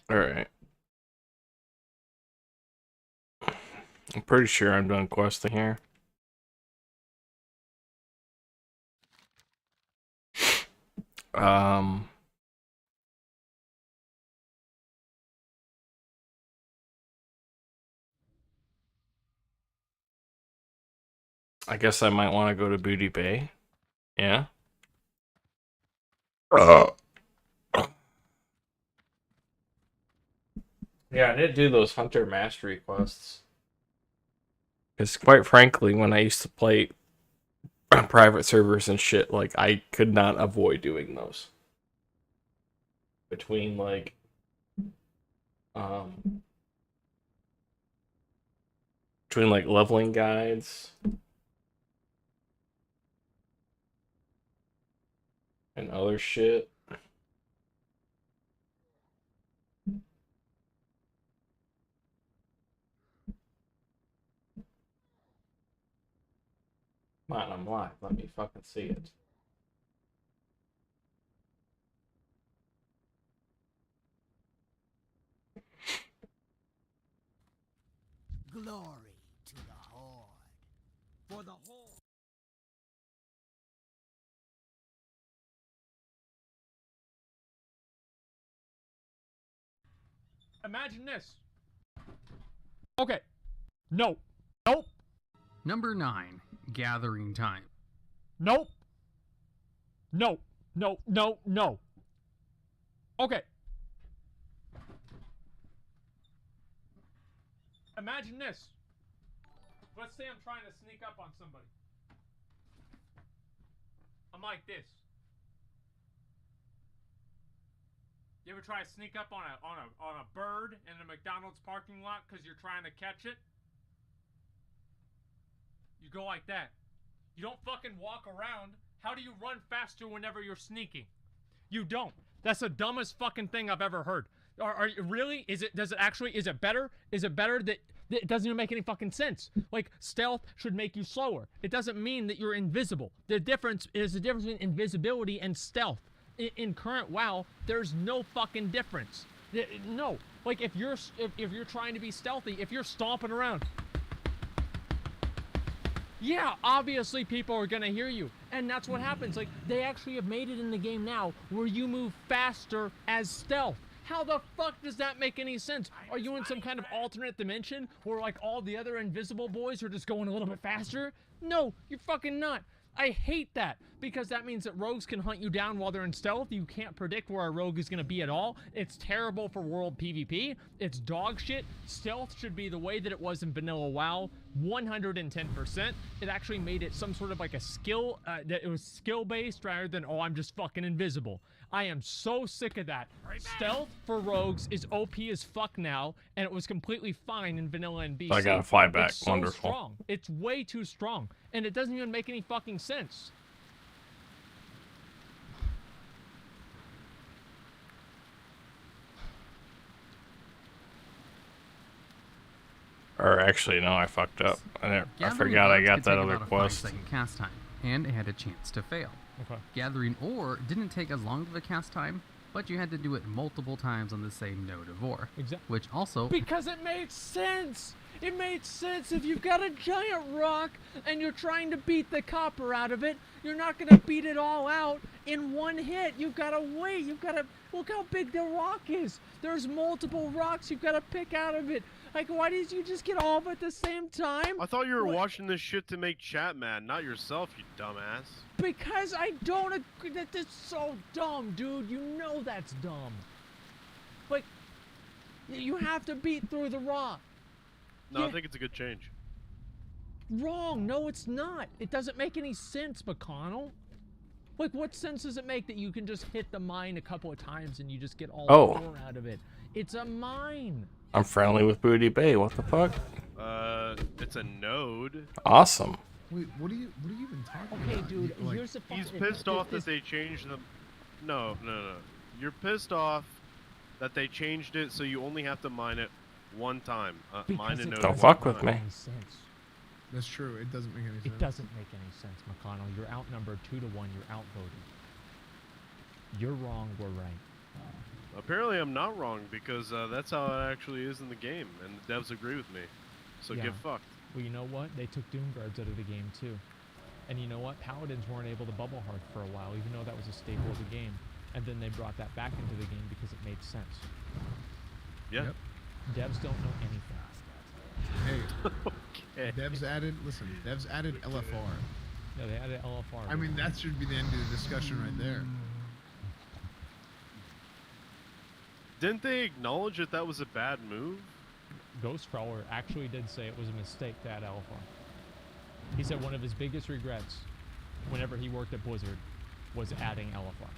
All right. I'm pretty sure I'm done questing here. Um, I guess I might want to go to Booty Bay. Yeah. Uh. Yeah, I did do those Hunter Mastery quests. Because quite frankly, when I used to play private servers and shit, like I could not avoid doing those. Between like um between like leveling guides and other shit. Man, I'm live. Let me fucking see it. Glory to the Horde. For the Horde. Imagine this. Okay. No. Nope. Number 9, Gathering Time. Nope. No. No. No. No. Okay. Imagine this. Let's say I'm trying to sneak up on somebody. I'm like this. You ever try to sneak up on a bird in a McDonald's parking lot because you're trying to catch it? You go like that. You don't fucking walk around. How do you run faster whenever you're sneaking? You don't. That's the dumbest fucking thing I've ever heard. Are you really? Is it better? Is it better that it doesn't even make any fucking sense? Like, stealth should make you slower. It doesn't mean that you're invisible. The difference between invisibility and stealth. In current WoW, there's no fucking difference. No. Like, if you're trying to be stealthy, if you're stomping around, yeah, obviously people are gonna hear you. And that's what happens. Like, they actually have made it in the game now where you move faster as stealth. How the fuck does that make any sense? Are you in some kind of alternate dimension where, like, all the other invisible boys are just going a little bit faster? No, you're fucking not. I hate that, because that means that rogues can hunt you down while they're in stealth. You can't predict where a rogue is going to be at all. It's terrible for world PvP. It's dog shit. Stealth should be the way that it was in vanilla WoW, 110%. It actually made it some sort of like a skill, that it was skill based rather than, oh, I'm just fucking invisible. I am so sick of that. Stealth for rogues is OP as fuck now, and it was completely fine in vanilla and BC. I gotta fly back. It's so Wonderful. strong. It's way too strong, and it doesn't even make any fucking sense. Or actually, no, I fucked up. I forgot I got that other quest. 5-second cast time, and it had a chance to fail. Okay. Gathering ore didn't take as long of a cast time, but you had to do it multiple times on the same node of ore. Exactly. Which also... Because it made sense! It made sense. If you've got a giant rock and you're trying to beat the copper out of it, you're not going to beat it all out in one hit. You've got to wait. You've got to... Look how big the rock is. There's multiple rocks you've got to pick out of it. Like, why did you just get all of it at the same time? I thought you were watching this shit to make chat mad, not yourself, you dumbass. Because I don't agree. That's so dumb, dude. You know that's dumb. Like, you have to beat through the rock. No, Yeah. I think it's a good change. Wrong. No, it's not. It doesn't make any sense, McConnell. Like, what sense does it make that you can just hit the mine a couple of times and you just get all the ore out of it? It's a mine. I'm friendly with Booty Bay. What the fuck? It's a node. Awesome. Wait, what are you even talking Okay, about? dude, Like, here's the fucking... He's pissed off that they changed the... No. You're pissed off that they changed it so you only have to mine it one time. Mine a node Don't one fuck with time. me. Any sense. That's true. It doesn't make any sense. It doesn't make any sense, McConnell. You're outnumbered 2-1. You're outvoted. You're wrong. We're right. Apparently, I'm not wrong because that's how it actually is in the game, and the devs agree with me. So Yeah. get fucked. Well, you know what? They took Doom Guards out of the game too. And you know what? Paladins weren't able to bubble hard for a while, even though that was a staple of the game. And then they brought that back into the game because it made sense. Yeah. Yep. Devs don't know anything. Hey, Okay. devs added. Listen, devs added LFR. No, they added LFR. I mean, that should be the end of the discussion right there. Didn't they acknowledge that that was a bad move? Ghostcrawler actually did say it was a mistake to add LFR. He said one of his biggest regrets whenever he worked at Blizzard was adding LFR.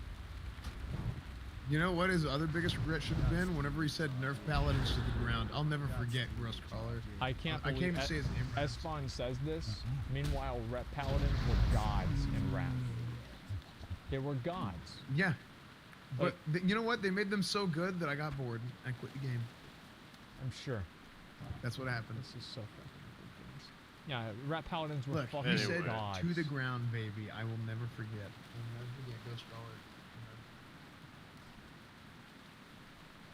You know what his other biggest regret should have been? Whenever he said nerf paladins to the ground. I'll never forget Gross Crawler. I can't I can't believe even say his name right. Esfon says this. Meanwhile, Rep Paladins were gods in Wrath. They were gods. Yeah. But Like- you know what? They made them so good that I got bored. I quit the game. I'm sure. That's what happened. This is so fucking ridiculous. Yeah, Rep Paladins were Look, fucking he said gods. to the ground, baby. I will never forget. I will never forget Ghost Crawler.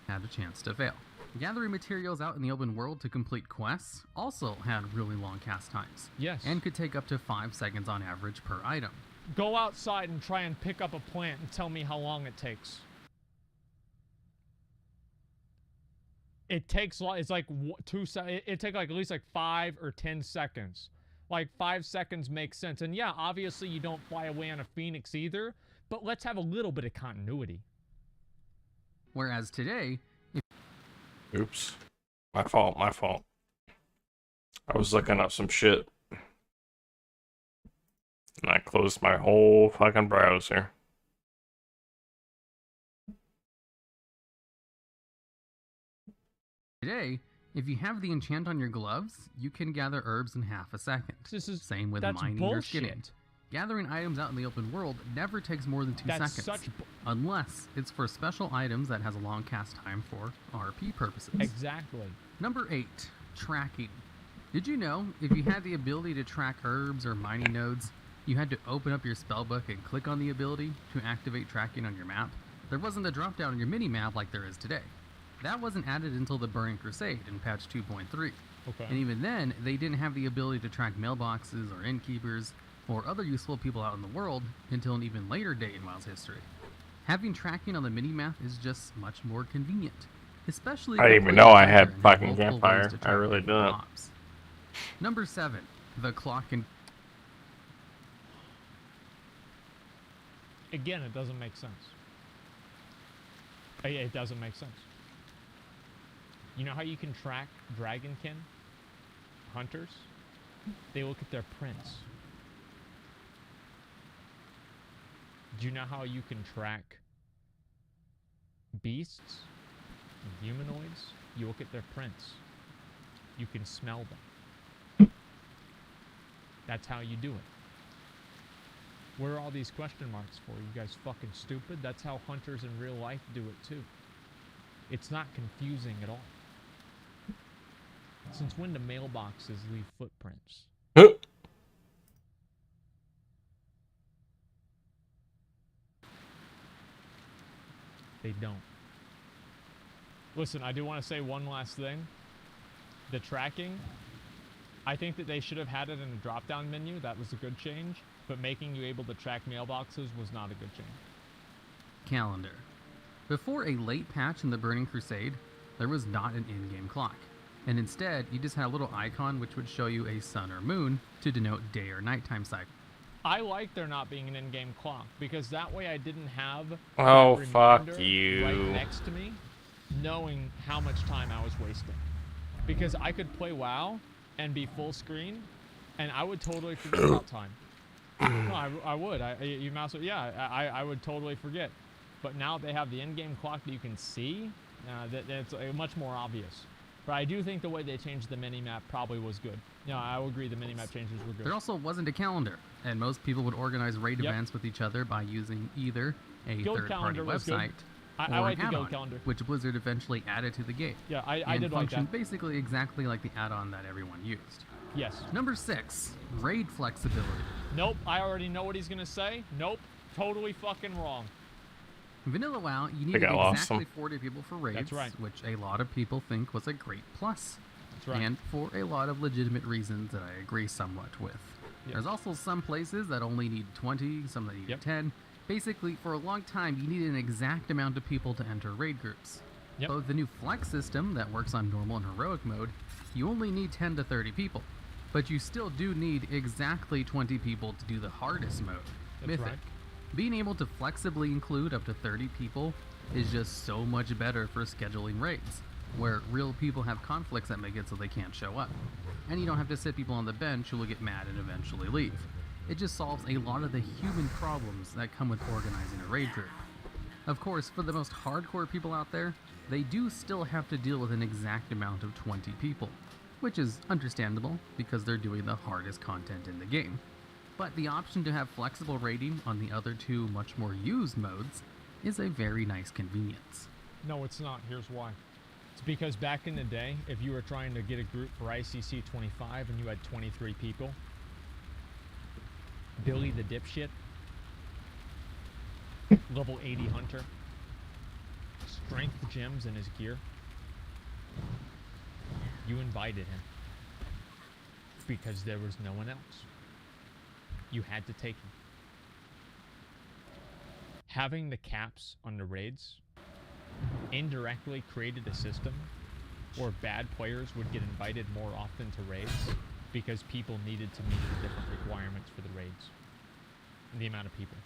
Had a chance to fail. Gathering materials out in the open world to complete quests also had really long cast times, Yes. and could take up to 5 seconds on average per item. Go outside and try and pick up a plant and tell me how long it takes. It takes it's like 2 seconds. It takes like at least like 5 or 10 seconds. Like 5 seconds makes sense. And yeah, obviously you don't fly away on a phoenix either, but let's have a little bit of continuity. Whereas today, Oops. My fault, my fault. I was looking up some shit. And I closed my whole fucking browser. if you have the enchant on your gloves, you can gather herbs in half a second. This is Same with that's mining or skinning. bullshit. Gathering items out in the open world never takes more than 2 That's seconds, such unless it's for special items that has a long cast time for RP purposes. exactly. Number 8, tracking. Did you know if you had the ability to track herbs or mining nodes, you had to open up your spellbook and click on the ability to activate tracking on your map? There wasn't a drop down on your mini-map like there is today. That wasn't added until the Burning Crusade in patch 2.3. Okay. And even then, they didn't have the ability to track mailboxes or innkeepers or other useful people out in the world until an even later date in WoW's history. Having tracking on the minimap is just much more convenient, especially I didn't if even you're know I a had user and fucking multiple ways Vampire. to I track really different didn't. mobs. Number 7, the clock and Again, it doesn't make sense. It doesn't make sense. You know how you can track dragonkin hunters? They look at their prints. Do you know how you can track beasts, humanoids? You look at their prints. You can smell them. That's how you do it. What are all these question marks for? You guys fucking stupid? That's how hunters in real life do it too. It's not confusing at all. Since when do mailboxes leave footprints? They don't. Listen, I do want to say one last thing. The tracking, I think that they should have had it in a drop-down menu. That was a good change. But making you able to track mailboxes was not a good change. calendar. Before a late patch in the Burning Crusade, there was not an in-game clock. And instead, you just had a little icon which would show you a sun or moon to denote day or nighttime cycle. I like there not being an in-game clock because that way I didn't have Oh, that fuck reminder you. right next to me, knowing how much time I was wasting. Because I could play WoW and be full screen, and I would totally forget about time. No, I would. I would totally forget. But now they have the in-game clock that you can see. That's much more obvious. But I do think the way they changed the mini-map probably was good. No, I will agree the mini-map changes were good. There also wasn't a calendar, and most people would organize raid Yep. events with each other by using either a Guild third-party calendar was good. website I or like an the guild add-on, calendar. which Blizzard eventually added to the game. Yeah, I and did like functioned that. basically exactly like the add-on that everyone used. Yes. Number 6, raid flexibility. Nope, I already know what he's gonna say. Nope, totally fucking wrong. Vanilla WoW, you think needed I lost exactly him. 40 people for raids, That's right. which a lot of people think was a great plus. That's right. And for a lot of legitimate reasons that I agree somewhat with. Yep. There's also some places that only need 20, some that need Yep. 10. Basically, for a long time, you needed an exact amount of people to enter raid groups. Yep. But with the new flex system that works on normal and heroic mode, you only need 10 to 30 people. But you still do need exactly 20 people to do the hardest mode, That's Mythic. right. Being able to flexibly include up to 30 people is just so much better for scheduling raids, where real people have conflicts that make it so they can't show up. And you don't have to sit people on the bench who will get mad and eventually leave. It just solves a lot of the human problems that come with organizing a raid group. Of course, for the most hardcore people out there, they do still have to deal with an exact amount of 20 people, which is understandable because they're doing the hardest content in the game. But the option to have flexible raiding on the other two much more used modes is a very nice convenience. No, it's not. Here's why. It's because back in the day, if you were trying to get a group for ICC 25 and you had 23 people, Billy the dipshit, level 80 hunter, strength gems in his gear, you invited him because there was no one else. You had to take him. Having the caps on the raids indirectly created a system where bad players would get invited more often to raids because people needed to meet the different requirements for the raids. The amount of people.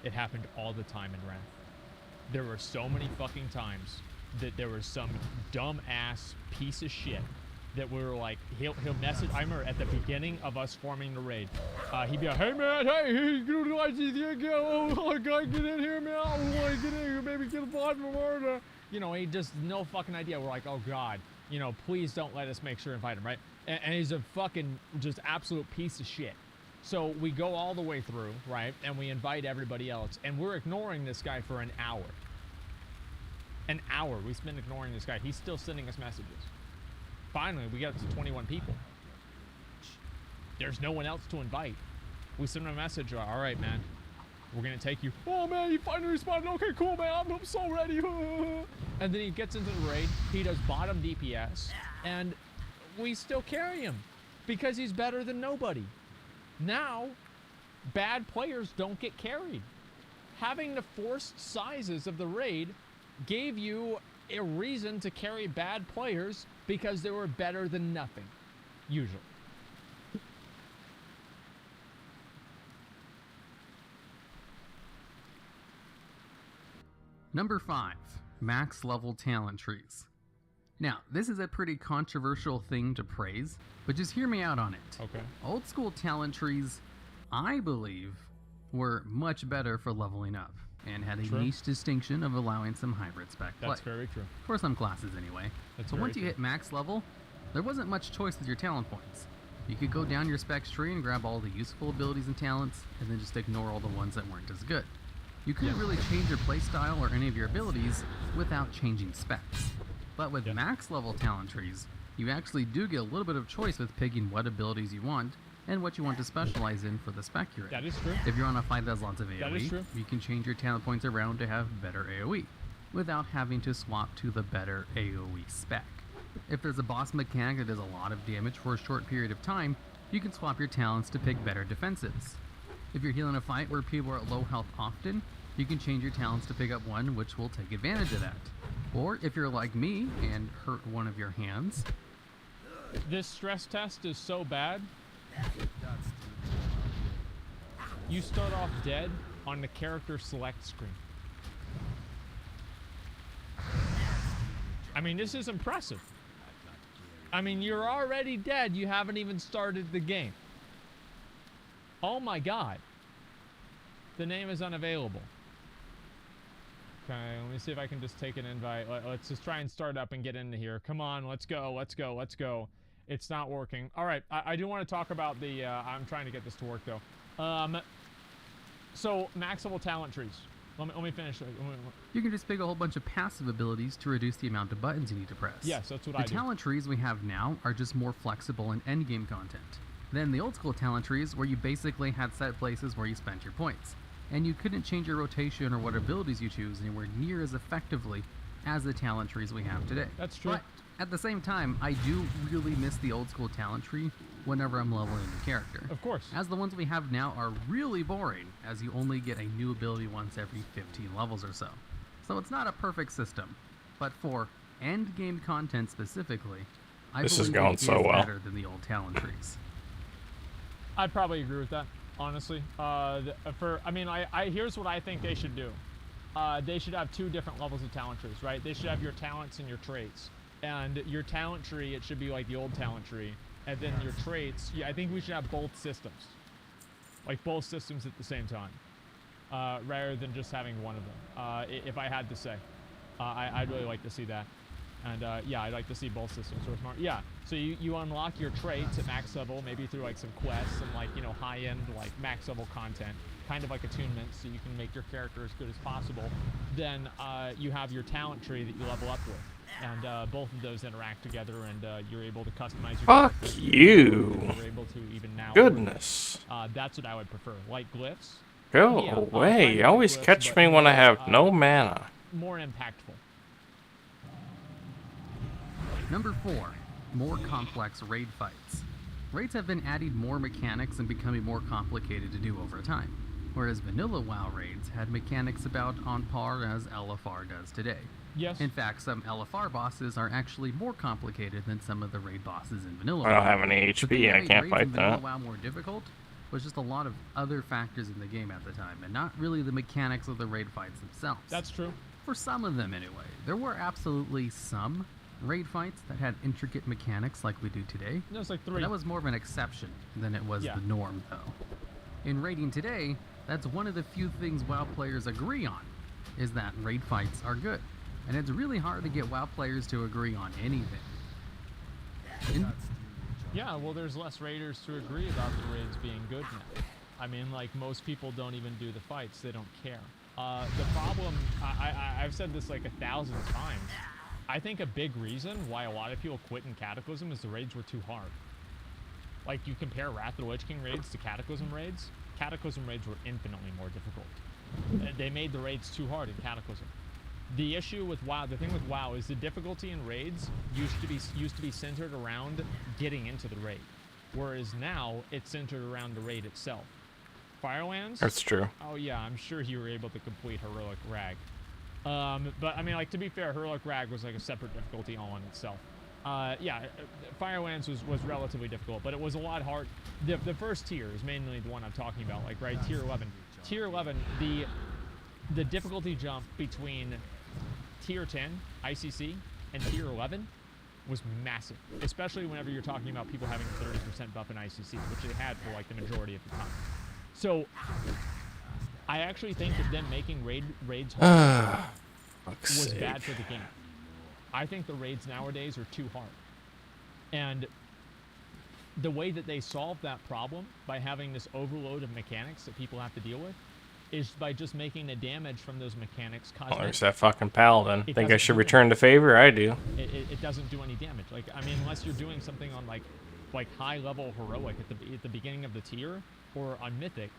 It happened all the time in Wrath. There were so many fucking times that there was some dumb ass piece of shit that we were like, he'll message. I remember at the beginning of us forming the raid, he'd be like, hey man, hey, get in here, man. I want to get in here, maybe get a bot from Florida. You know, he just no fucking idea. We're like, oh god, you know, please don't let us make sure to invite him, right? And he's a fucking just absolute piece of shit. So we go all the way through, right? And we invite everybody else, and we're ignoring this guy for an hour. An hour we spent ignoring this guy. He's still sending us messages. Finally, we got to 21 people. There's no one else to invite. We send him a message. All right, man. We're going to take you. Oh, man, you finally responded. Okay, cool, man. I'm so ready. And then he gets into the raid. He does bottom DPS. And we still carry him because he's better than nobody. Now, bad players don't get carried. Having the forced sizes of the raid gave you a reason to carry bad players because they were better than nothing, usually. Number 5, max level talent trees. Now, this is a pretty controversial thing to praise, but just hear me out on it. Okay. Old school talent trees, I believe, were much better for leveling up and had a True. niche distinction of allowing some hybrid spec play. That's very true. For some classes anyway. That's So very once you true. hit max level, there wasn't much choice with your talent points. You could go down your specs tree and grab all the useful abilities and talents, and then just ignore all the ones that weren't as good. You couldn't really change your playstyle or any of your abilities without changing specs. But with max level talent trees, you actually do get a little bit of choice with picking what abilities you want and what you want to specialize in for the spec you're in. That is true. If you're on a fight that has lots of AoE, That is true. you can change your talent points around to have better AoE, without having to swap to the better AoE spec. If there's a boss mechanic that does a lot of damage for a short period of time, you can swap your talents to pick better defensives. If you're healing a fight where people are at low health often, you can change your talents to pick up one which will take advantage of that. Or if you're like me and hurt one of your hands, This stress test is so bad. You start off dead on the character select screen. I mean, this is impressive. I mean, you're already dead. You haven't even started the game. Oh my god. The name is unavailable. Okay, let me see if I can just take an invite. Let's just try and start up and get into here. Come on, let's go, let's go, let's go. It's not working. All right, I do want to talk about the, I'm trying to get this to work though. So, max level talent trees. Let me finish. you can just pick a whole bunch of passive abilities to reduce the amount of buttons you need to press. Yes, that's what I The do. talent trees we have now are just more flexible in endgame content than the old school talent trees where you basically had set places where you spent your points. and you couldn't change your rotation or what abilities you choose anywhere near as effectively as the talent trees we have today. That's true. But at the same time, I do really miss the old school talent tree whenever I'm leveling a character. Of course. As the ones we have now are really boring, as you only get a new ability once every 15 levels or so. So it's not a perfect system, but for end game content specifically, I This is believe going it so is well. better than the old talent trees. I'd probably agree with that, honestly. Here's what I think they should do. They should have 2 different levels of talent trees, right? They should have your talents and your traits. And your talent tree, it should be like the old talent tree. And then your traits, I think we should have both systems. Like both systems at the same time. Rather than just having one of them. If I had to say. I'd really like to see that. And yeah, I'd like to see both systems. Yeah, so you unlock your traits at max level, maybe through like some quests and like, you know, high-end like max level content, kind of like attunements, so you can make your character as good as possible. Then you have your talent tree that you level up with, and both of those interact together, and you're able to customize your Fuck character. you. You're able to even now. Goodness. That's what I would prefer, like glyphs. Go Yeah, away. kind You of always glyphs, catch but me when I more, have no mana. More impactful. Number 4, more complex raid fights. Raids have been adding more mechanics and becoming more complicated to do over time, whereas vanilla WoW raids had mechanics about on par as LFR does today. Yes. In fact, some LFR bosses are actually more complicated than some of the raid bosses in vanilla I don't WoW. have any The thing HP. that I made can't raids fight in vanilla that. WoW more difficult was just a lot of other factors in the game at the time, and not really the mechanics of the raid fights themselves. That's true. For some of them, anyway. There were absolutely some raid fights that had intricate mechanics like we do today. There's like But 3. that was more of an exception than it was Yeah. the norm, though. In raiding today, that's one of the few things WoW players agree on, is that raid fights are good. And it's really hard to get WoW players to agree on anything. Yeah, well, there's less raiders to agree about the raids being good now. I mean, like, most people don't even do the fights. They don't care. The problem, I've said this like 1,000 times. I think a big reason why a lot of people quit in Cataclysm is the raids were too hard. Like, you compare Wrath of the Lich King raids to Cataclysm raids. Cataclysm raids were infinitely more difficult. They made the raids too hard in Cataclysm. The issue with WoW, the thing with WoW is the difficulty in raids used to be centered around getting into the raid, whereas now it's centered around the raid itself. Firelands? That's true. Oh yeah, I'm sure you were able to complete Heroic Rag. But I mean, like, to be fair, Heroic Rag was like a separate difficulty all in itself. Yeah, Firelands was relatively difficult, but it was a lot hard. The first tier is mainly the one I'm talking about, like, right, tier 11. Tier 11, the difficulty jump between tier 10 ICC and tier 11 was massive, especially whenever you're talking about people having a 30% buff in ICC, which they had for like the majority of the time. So I actually think that them making raids hard was bad for the game. I think the raids nowadays are too hard. And the way that they solve that problem by having this overload of mechanics that people have to deal with is by just making the damage from those mechanics Oh, cosmetic. there's that fucking paladin. It Think I doesn't should do return the favor? I do. It doesn't do any damage. Like, I mean, unless you're doing something on like high level heroic at the beginning of the tier or on mythic,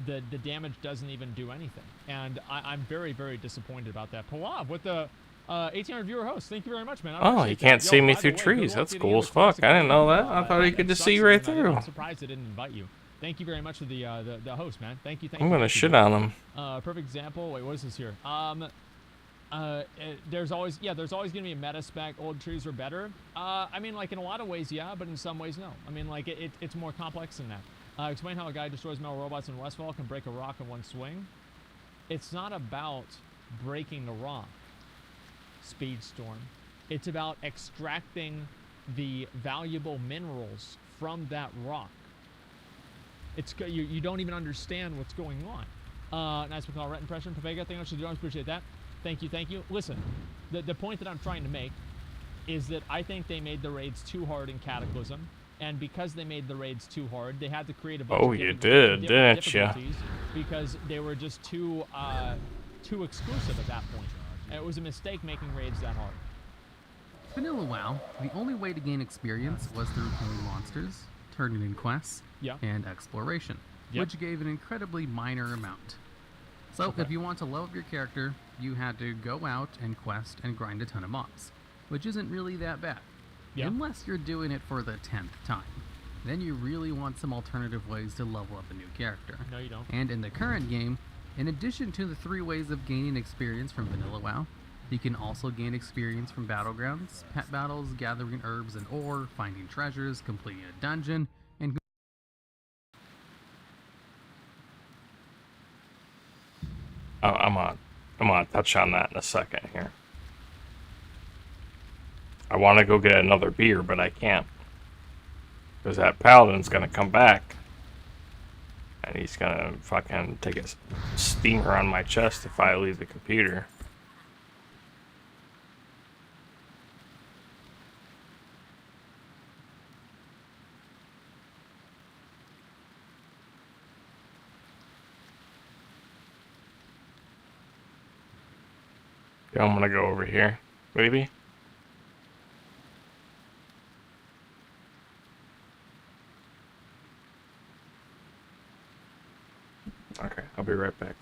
the damage doesn't even do anything. And I'm very, very disappointed about that. Palav with the 1,800 viewer host. Thank you very much, man. I Oh, you appreciate can't that. see Yo, me by the through way, trees. good luck That's getting cool into as fuck. Classic I didn't know that. Games. I thought you could just see Sucks, right man. through. I'm surprised I didn't invite you. Thank you very much to the host, man. Thank you. I'm gonna thank you. shit on him. Perfect example. Wait, what is this here? There's always gonna be a meta spec. Old trees are better. I mean, like, in a lot of ways, yeah, but in some ways, no. I mean, like, it's more complex than that. Explain how a guy destroys metal robots in Westfall can break a rock in one swing. It's not about breaking the rock, Speedstorm. It's about extracting the valuable minerals from that rock. You don't even understand what's going on. Nice call, ret impression. Pavega, thank you much. I appreciate that. Thank you. Listen, the point that I'm trying to make is that I think they made the raids too hard in Cataclysm, and because they made the raids too hard, they had to create a bunch Oh, of you different did, didn't ya? difficulties because they were just too exclusive at that point. And it was a mistake making raids that hard. Vanilla WoW, the only way to gain experience was through killing monsters, turning in quests, Yeah. and exploration, Yep. which gave an incredibly minor amount. So if you want to level up your character, you had to go out and quest and grind a ton of mobs, which isn't really that bad. Yeah. Unless you're doing it for the 10th time. Then you really want some alternative ways to level up a new character. No, you don't. And in the current game, in addition to the 3 ways of gaining experience from Vanilla WoW, you can also gain experience from battlegrounds, pet battles, gathering herbs and ore, finding treasures, completing a dungeon, and I'm gonna touch on that in a second here. I want to go get another beer, but I can't. Because that paladin's gonna come back. And he's gonna fucking take a steamer on my chest if I leave the computer. Yeah, I'm gonna go over here, maybe. Okay, I'll be right back.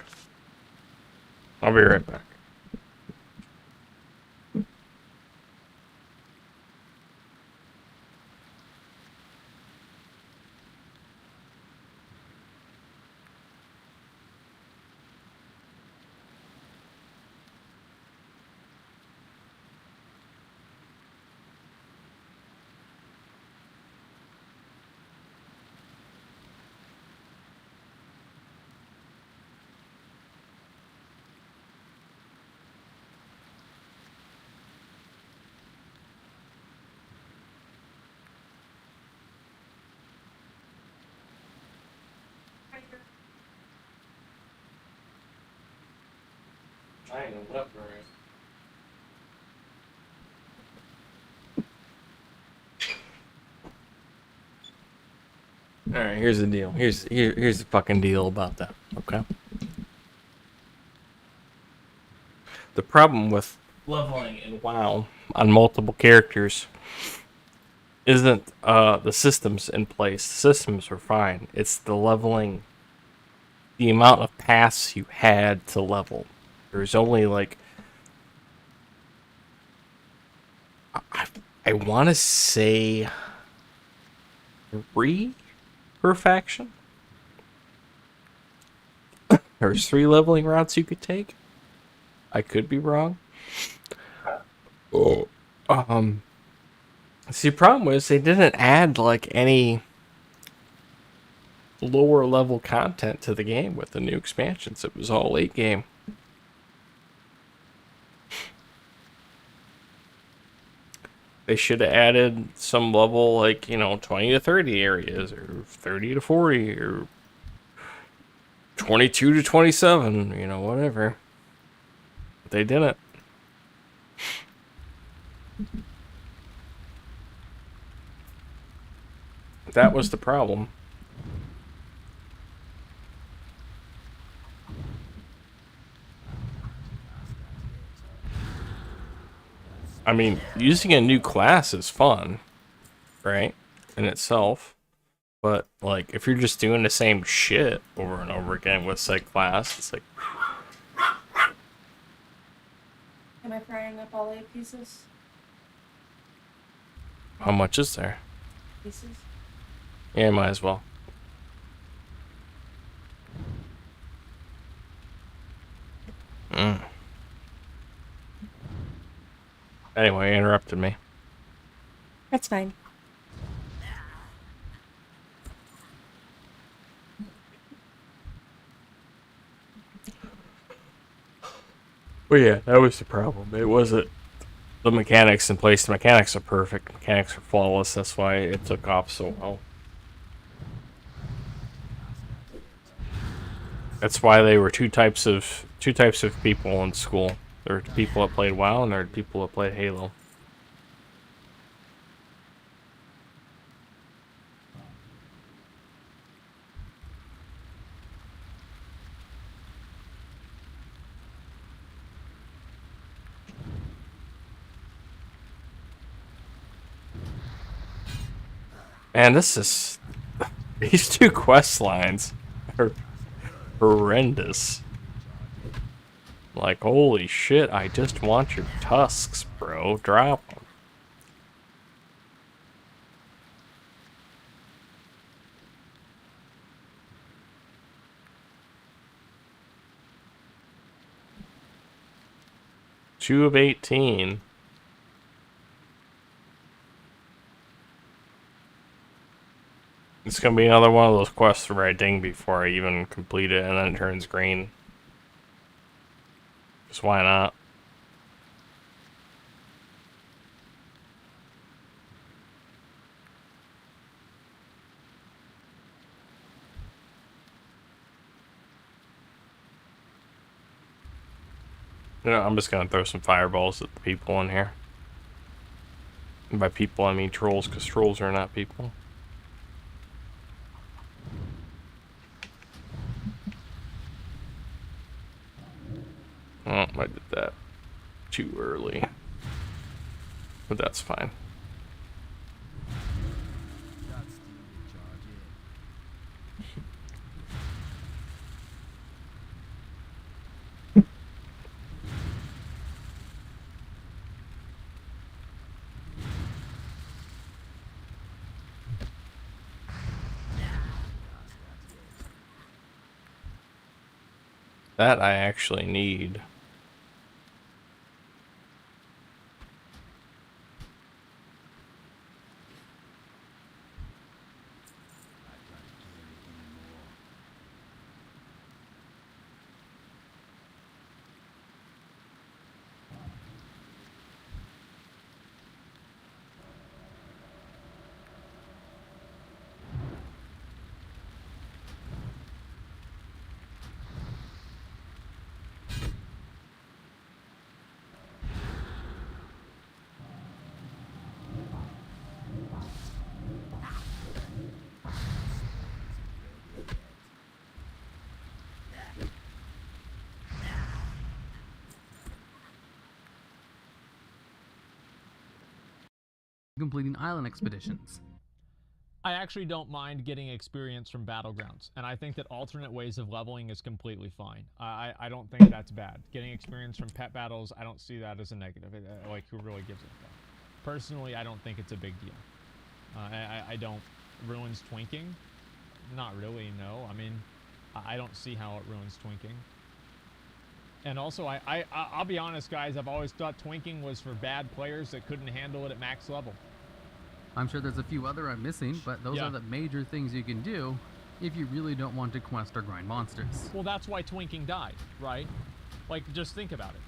I'll be right back. I ain't left right. All right, here's the deal. Here's the fucking deal about that. Okay. The problem with leveling in WoW on multiple characters isn't the systems in place. The systems are fine. It's the leveling, the amount of paths you had to level. There's only like I want to say 3 per faction. There's 3 leveling routes you could take. I could be wrong. Oh. See, the problem was they didn't add like any lower level content to the game with the new expansions. It was all late game. They should have added some level, like, 20 to 30 areas, or 30 to 40, or 22 to 27, whatever. But they didn't. That was the problem. I mean, using a new class is fun, right, in itself. But, like, if you're just doing the same shit over and over again with said class, it's like... Am I frying up all 8 pieces? How much is there? Pieces? Yeah, might as well. Anyway, you interrupted me. That's fine. Well, yeah, that was the problem. It wasn't the mechanics in place. The mechanics are perfect. The mechanics are flawless. That's why it took off so well. That's why they were two types of people in school. There were people that played WoW, and there were people that played Halo. Man, this is... These 2 quest lines are horrendous. Like, holy shit, I just want your tusks, bro. Drop them. Two of 18. It's gonna be another one of those quests where I ding before I even complete it, and then it turns green. Just why not? You know, I'm just gonna throw some fireballs at the people in here. And by people, I mean trolls, because trolls are not people. Oh, I did that too early. But that's fine. That's the charge in. That I actually need. Completing island expeditions. I actually don't mind getting experience from battlegrounds, and I think that alternate ways of leveling is completely fine. I don't think that's bad. Getting experience from pet battles, I don't see that as a negative. Like, who really gives a fuck? Personally, I don't think it's a big deal. I don't. Ruins twinking? Not really, no. I mean, I don't see how it ruins twinking. And also, I'll be honest, guys, I've always thought twinking was for bad players that couldn't handle it at max level. I'm sure there's a few other I'm missing, but those are the major things you can do if you really don't want to quest or grind monsters. Well, that's why twinking died, right? Like, just think about it.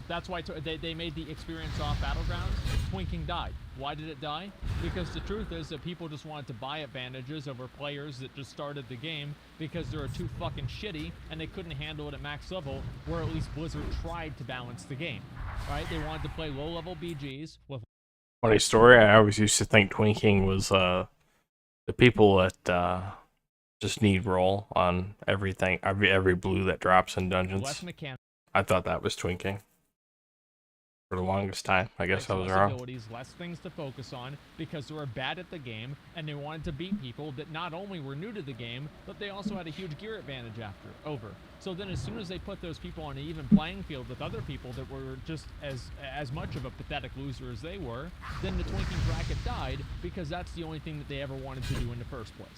That's why they made the experience off battlegrounds. Twinking died. Why did it die? Because the truth is that people just wanted to buy advantages over players that just started the game because they were too fucking shitty and they couldn't handle it at max level, where at least Blizzard tried to balance the game, right? They wanted to play low-level BGs with... Funny story, I always used to think twinking was the people that just need roll on everything, every blue that drops in dungeons. less mechanics. I thought that was twinking for the longest time. I guess I was less wrong. abilities, less things to focus on because they were bad at the game and they wanted to beat people that not only were new to the game, but they also had a huge gear advantage over. So then as soon as they put those people on an even playing field with other people that were just as much of a pathetic loser as they were, then the twinking bracket died because that's the only thing that they ever wanted to do in the first place.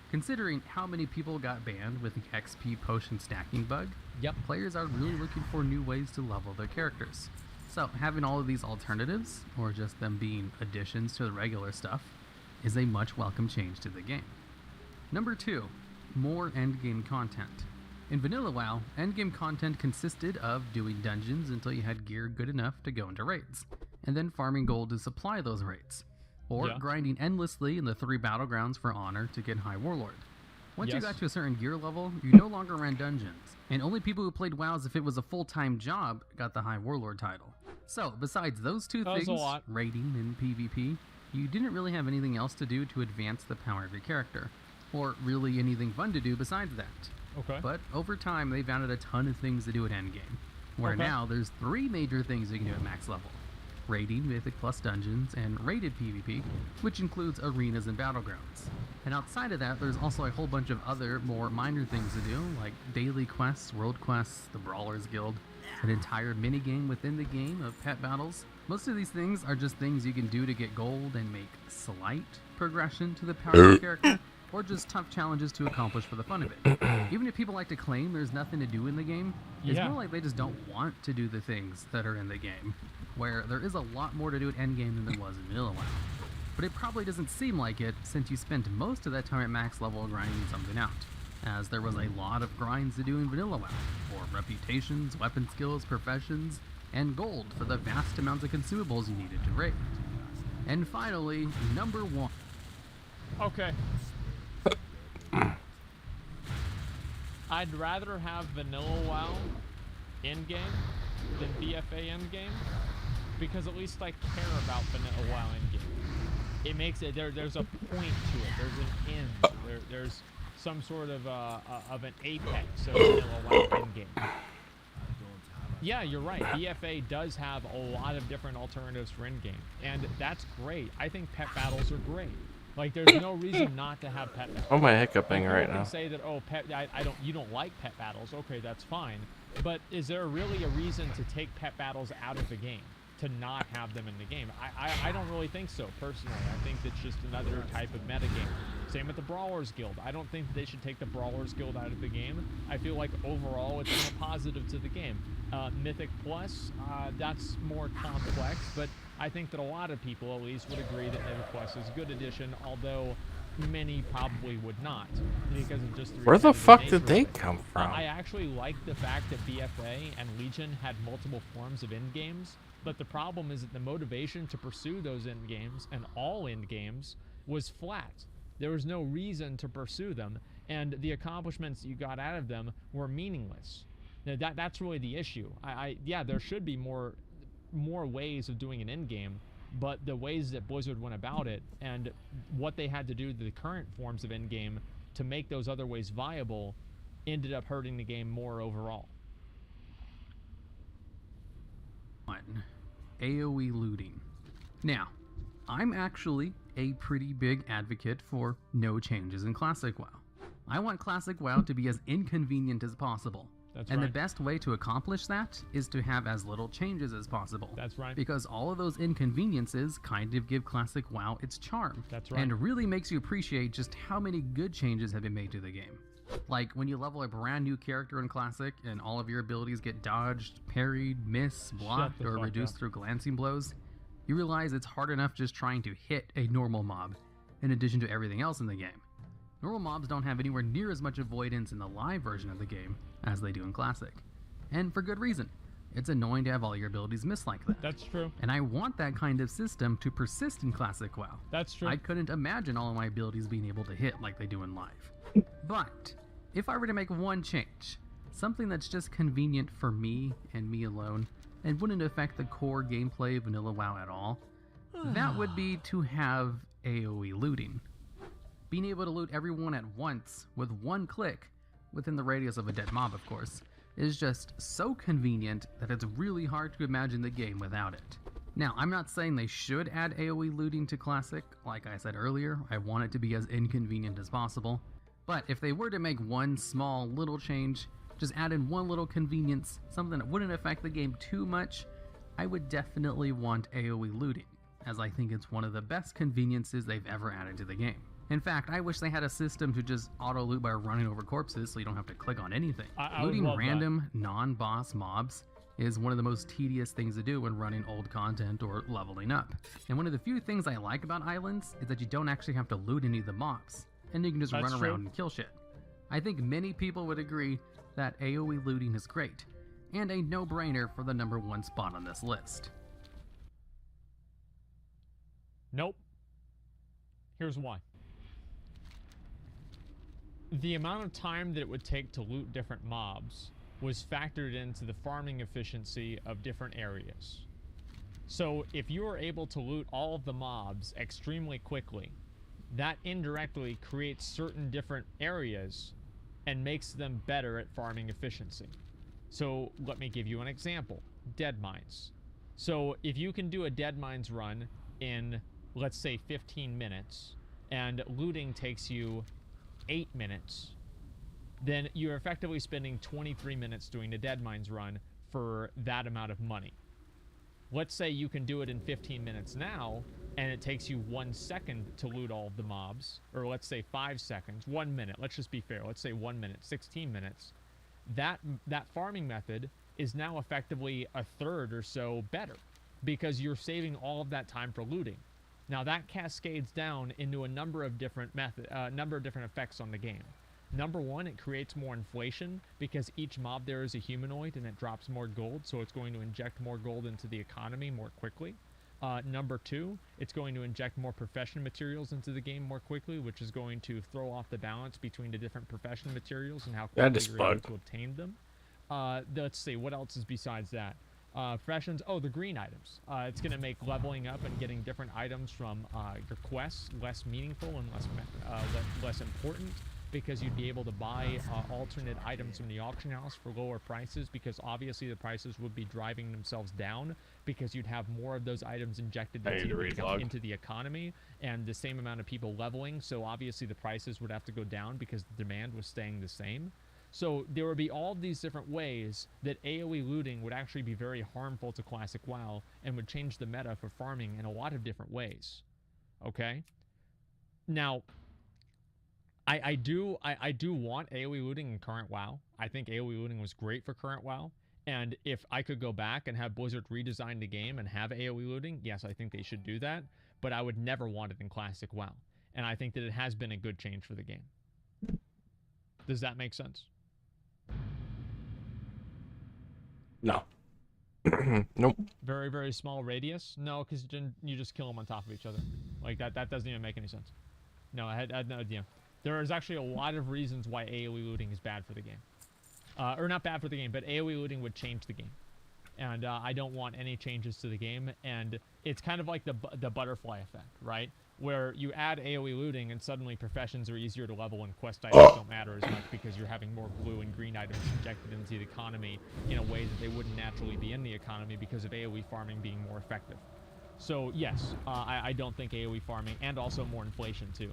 Considering how many people got banned with the XP potion stacking bug, Yep. players are really looking for new ways to level their characters. So having all of these alternatives, or just them being additions to the regular stuff, is a much welcome change to the game. Number 2, more endgame content. In vanilla WoW, endgame content consisted of doing dungeons until you had gear good enough to go into raids, and then farming gold to supply those raids, or grinding endlessly in the 3 battlegrounds for honor to get High Warlord. Once you got to a certain gear level, you no longer ran dungeons, and only people who played WoW as if it was a full-time job got the High Warlord title. So, besides those two things, raiding and PvP, you didn't really have anything else to do to advance the power of your character, or really anything fun to do besides that. Okay. But over time, they've added a ton of things to do at endgame, where now there's 3 major things you can do at max level. raiding Mythic Plus dungeons, and rated PvP, which includes arenas and battlegrounds. And outside of that, there's also a whole bunch of other, more minor things to do, like daily quests, world quests, the Brawlers Guild, an entire minigame within the game of pet battles. Most of these things are just things you can do to get gold and make slight progression to the power of your character, or just tough challenges to accomplish for the fun of it. Even if people like to claim there's nothing to do in the game, it's more like they just don't want to do the things that are in the game, where there is a lot more to do at endgame than there was in Vanilla WoW. But it probably doesn't seem like it, since you spent most of that time at max level grinding something out, as there was a lot of grinds to do in Vanilla WoW, for reputations, weapon skills, professions, and gold for the vast amounts of consumables you needed to raid. And finally, number 1. Okay. I'd rather have Vanilla WoW in-game than BFA in-game, because at least I care about Vanilla WoW in-game. It makes it, there's a point to it, there's an end, there's some sort of an apex of Vanilla WoW in-game. Yeah, you're right, BFA does have a lot of different alternatives for in-game, and that's great. I think pet battles are great. Like, there's no reason not to have pet battles. Oh, my hiccuping right You now. can say that, oh, you don't like pet battles. Okay, that's fine. But is there really a reason to take pet battles out of the game, to not have them in the game? I don't really think so, personally. I think it's just another type of metagame. Same with the Brawlers Guild. I don't think they should take the Brawlers Guild out of the game. I feel like overall it's more positive to the game. Mythic Plus, that's more complex, but I think that a lot of people at least would agree that Mythic Plus is a good addition, although many probably would not, because of just the Where the repetitive fuck nature did they of it. come from? I actually like the fact that BFA and Legion had multiple forms of end games, but the problem is that the motivation to pursue those end games and all end games was flat. There was no reason to pursue them, and the accomplishments you got out of them were meaningless. Now, that's really the issue. Yeah, there should be more ways of doing an end game, but the ways that Blizzard went about it and what they had to do to the current forms of end game to make those other ways viable ended up hurting the game more overall. 1. AoE looting. Now, I'm actually a pretty big advocate for no changes in Classic WoW. I want Classic WoW to be as inconvenient as possible. That's and right. the best way to accomplish that is to have as little changes as possible. That's right. Because all of those inconveniences kind of give Classic WoW its charm. That's right. And really makes you appreciate just how many good changes have been made to the game. Like when you level a brand new character in Classic and all of your abilities get dodged, parried, missed, blocked, the or fuck reduced up. through glancing blows, you realize it's hard enough just trying to hit a normal mob, in addition to everything else in the game. Normal mobs don't have anywhere near as much avoidance in the live version of the game as they do in Classic. And for good reason. It's annoying to have all your abilities miss like that. That's true. And I want that kind of system to persist in Classic WoW. That's true. I couldn't imagine all of my abilities being able to hit like they do in live. But if I were to make one change, something that's just convenient for me and me alone, and wouldn't affect the core gameplay of Vanilla WoW at all, that would be to have AoE looting. Being able to loot everyone at once with one click, within the radius of a dead mob of course, is just so convenient that it's really hard to imagine the game without it. Now, I'm not saying they should add AoE looting to Classic. Like I said earlier, I want it to be as inconvenient as possible. But if they were to make one small little change, just add in one little convenience, something that wouldn't affect the game too much, I would definitely want AoE looting, as I think it's one of the best conveniences they've ever added to the game. In fact, I wish they had a system to just auto-loot by running over corpses so you don't have to click on anything. I would Looting love that. random, non-boss mobs is one of the most tedious things to do when running old content or leveling up. And one of the few things I like about Islands is that you don't actually have to loot any of the mobs, and you can just That's run true. around and kill shit. I think many people would agree that AoE looting is great, and a no-brainer for the #1 spot on this list. Nope. Here's why. The amount of time that it would take to loot different mobs was factored into the farming efficiency of different areas. So if you are able to loot all of the mobs extremely quickly, that indirectly creates certain different areas and makes them better at farming efficiency. So let me give you an example. Dead mines. So if you can do a Dead Mines run in, let's say, 15 minutes, and looting takes you 8 minutes, then you're effectively spending 23 minutes doing a Dead Mines run for that amount of money. Let's say you can do it in 15 minutes now, and it takes you 1 second to loot all of the mobs, or let's say 5 seconds, 1 minute, let's just be fair, let's say 1 minute, 16 minutes. That farming method is now effectively a third or so better, because you're saving all of that time for looting. Now that cascades down into a number of different effects on the game. Number one, it creates more inflation because each mob there is a humanoid and it drops more gold, so it's going to inject more gold into the economy more quickly. Number two, it's going to inject more profession materials into the game more quickly, which is going to throw off the balance between the different profession materials and how quickly you're able to obtain them. Let's see, what else is besides that? Professions, the green items. It's going to make leveling up and getting different items from your quests less meaningful and less important, because you'd be able to buy alternate items from the auction house for lower prices, because obviously the prices would be driving themselves down because you'd have more of those items injected into the economy and the same amount of people leveling, so obviously the prices would have to go down because the demand was staying the same. So there would be all these different ways that AoE looting would actually be very harmful to Classic WoW and would change the meta for farming in a lot of different ways. Okay? Now, I do want AoE looting in current WoW. I think AoE looting was great for current WoW. And if I could go back and have Blizzard redesign the game and have AoE looting, yes, I think they should do that. But I would never want it in Classic WoW. And I think that it has been a good change for the game. Does that make sense? No. Nope. Very, very small radius? No, because you just kill them on top of each other. Like, that doesn't even make any sense. No, I had no idea. There is actually a lot of reasons why AoE looting is bad for the game. Or not bad for the game, but AoE looting would change the game. And I don't want any changes to the game. And it's kind of like the butterfly effect, right? Where you add AoE looting and suddenly professions are easier to level and quest items don't matter as much because you're having more blue and green items injected into the economy in a way that they wouldn't naturally be in the economy because of AoE farming being more effective. So yes, I don't think AoE farming, and also more inflation too.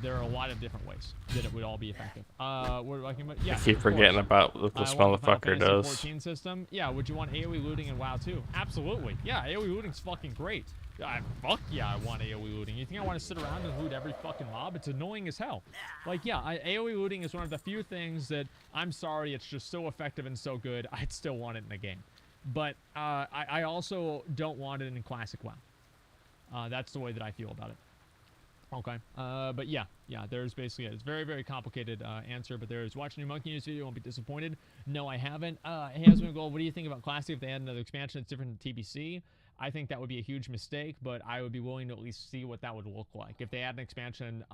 There are a lot of different ways that it would all be effective. What are we talking about? Yeah, I keep forgetting about what this motherfucker does. 14 system. Yeah, would you want AoE looting in WoW too? Absolutely. Yeah, AoE looting's fucking great. Fuck yeah, I want AoE looting. You think I want to sit around and loot every fucking mob? It's annoying as hell. Like, yeah, AoE looting is one of the few things that, I'm sorry, it's just so effective and so good, I'd still want it in the game. But I also don't want it in Classic WoW. That's the way that I feel about it. Okay. But yeah, there's basically it. It's very, very complicated answer, but there's watch a new Monkey News video, won't be disappointed. No, I haven't. Hey, Husband Gold, what do you think about Classic if they add another expansion that's different than TBC? I think that would be a huge mistake, but I would be willing to at least see what that would look like. If they add an expansion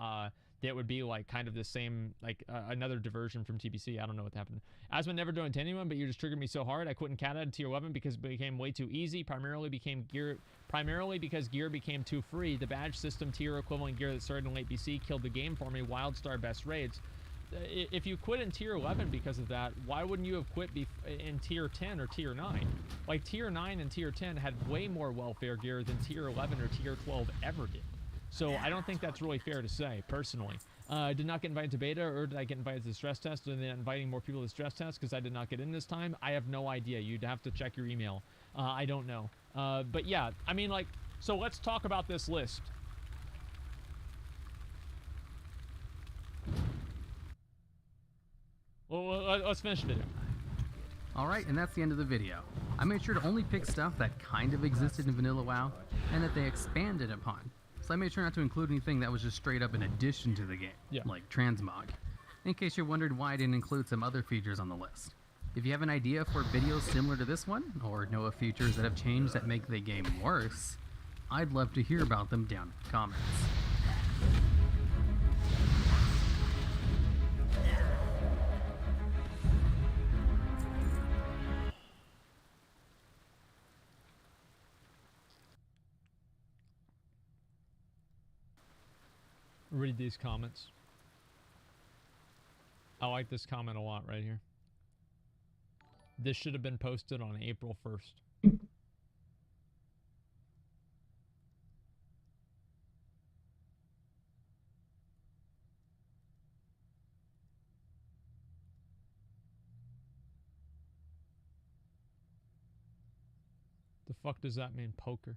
that would be like kind of the same, like another diversion from TBC. I don't know what happened. Asma never doing to anyone, but you just triggered me so hard. I quit in Canada in tier 11 because it became way too easy. Primarily because gear became too free. The badge system tier equivalent gear that started in late BC killed the game for me. Wildstar best raids. If you quit in tier 11 because of that, why wouldn't you have quit in tier 10 or tier 9? Like tier 9 and tier 10 had way more welfare gear than tier 11 or tier 12 ever did. So I don't think that's really fair to say, personally. Did not get invited to beta, or did I get invited to the stress test? And then inviting more people to the stress test because I did not get in this time? I have no idea. You'd have to check your email. I don't know. But yeah, I mean, like, so let's talk about this list. Well, let's finish the video. Alright, and that's the end of the video. I made sure to only pick stuff that kind of existed in Vanilla WoW, and that they expanded upon. So I made sure not to include anything that was just straight up in addition to the game, like transmog. In case you wondered why I didn't include some other features on the list. If you have an idea for videos similar to this one, or know of features that have changed that make the game worse, I'd love to hear about them down in the comments. Read these comments. I like this comment a lot right here. This should have been posted on April 1st. fuck does that mean, poker?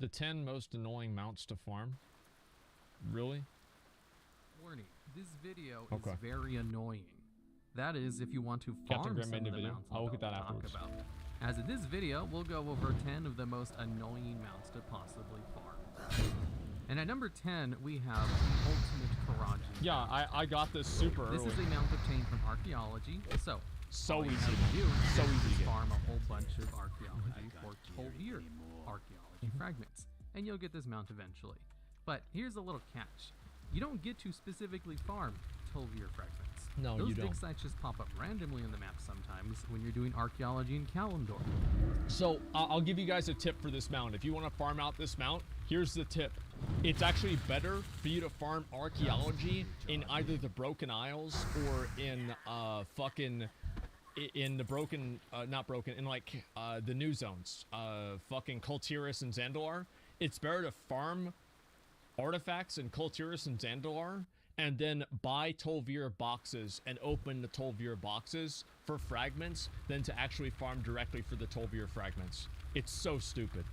The 10 most annoying mounts to farm? Really? Warning, this video Okay. is very annoying. That is, if you want to Captain farm Grim some made of the the video. mounts I'll I'm look at about that to talk afterwards. about. As in this video, we'll go over 10 of the most annoying mounts to possibly farm. And at number 10, we have the Ultimate Karaji. Yeah, I got this super This early. is a mount obtained from archaeology. So all you easy. have to do So is easy to just get. farm a whole bunch of archaeology for 12-year archaeology fragments, and you'll get this mount eventually. But here's a little catch. You don't get to specifically farm 12-year fragments. No, Those you don't. dig sites just pop up randomly on the map sometimes when you're doing archaeology in Kalimdor. So I'll give you guys a tip for this mount. If you want to farm out this mount, here's the tip. It's actually better for you to farm archaeology in either the Broken Isles or in in the broken, not broken, in like the new zones, fucking Kultiris and Zandalar. It's better to farm artifacts in Kultiris and Zandalar and then buy Tol'Vir boxes and open the Tol'Vir boxes for fragments than to actually farm directly for the Tol'Vir fragments. It's so stupid.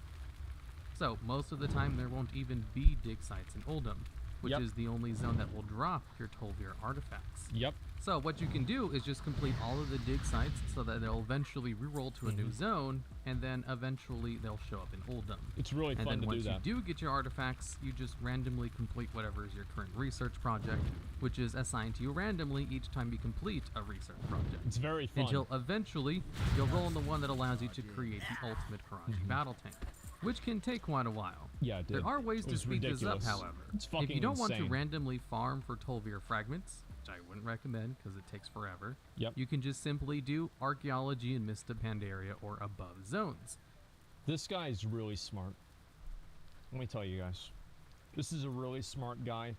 So most of the time there won't even be dig sites in Uldum, which Yep. is the only zone that will drop your Tol'Vir artifacts. Yep. So what you can do is just complete all of the dig sites so that they'll eventually reroll to a new zone, and then eventually they'll show up in Uldum. It's really And fun then to once do that. you do get your artifacts, you just randomly complete whatever is your current research project, which is assigned to you randomly each time you complete a research project. It's very fun. Until eventually, you'll roll in the one that allows you to create the ultimate Karaji battle tank, which can take quite a while. Yeah, it did. There are ways It to was speed this ridiculous. up, however. It's If fucking you don't want to insane. randomly farm for Tol'Vir fragments, which I wouldn't recommend because it takes forever, Yep. you can just simply do archaeology in Mista Pandaria or above zones. This guy is really smart. Let me tell you guys. This is a really smart guy.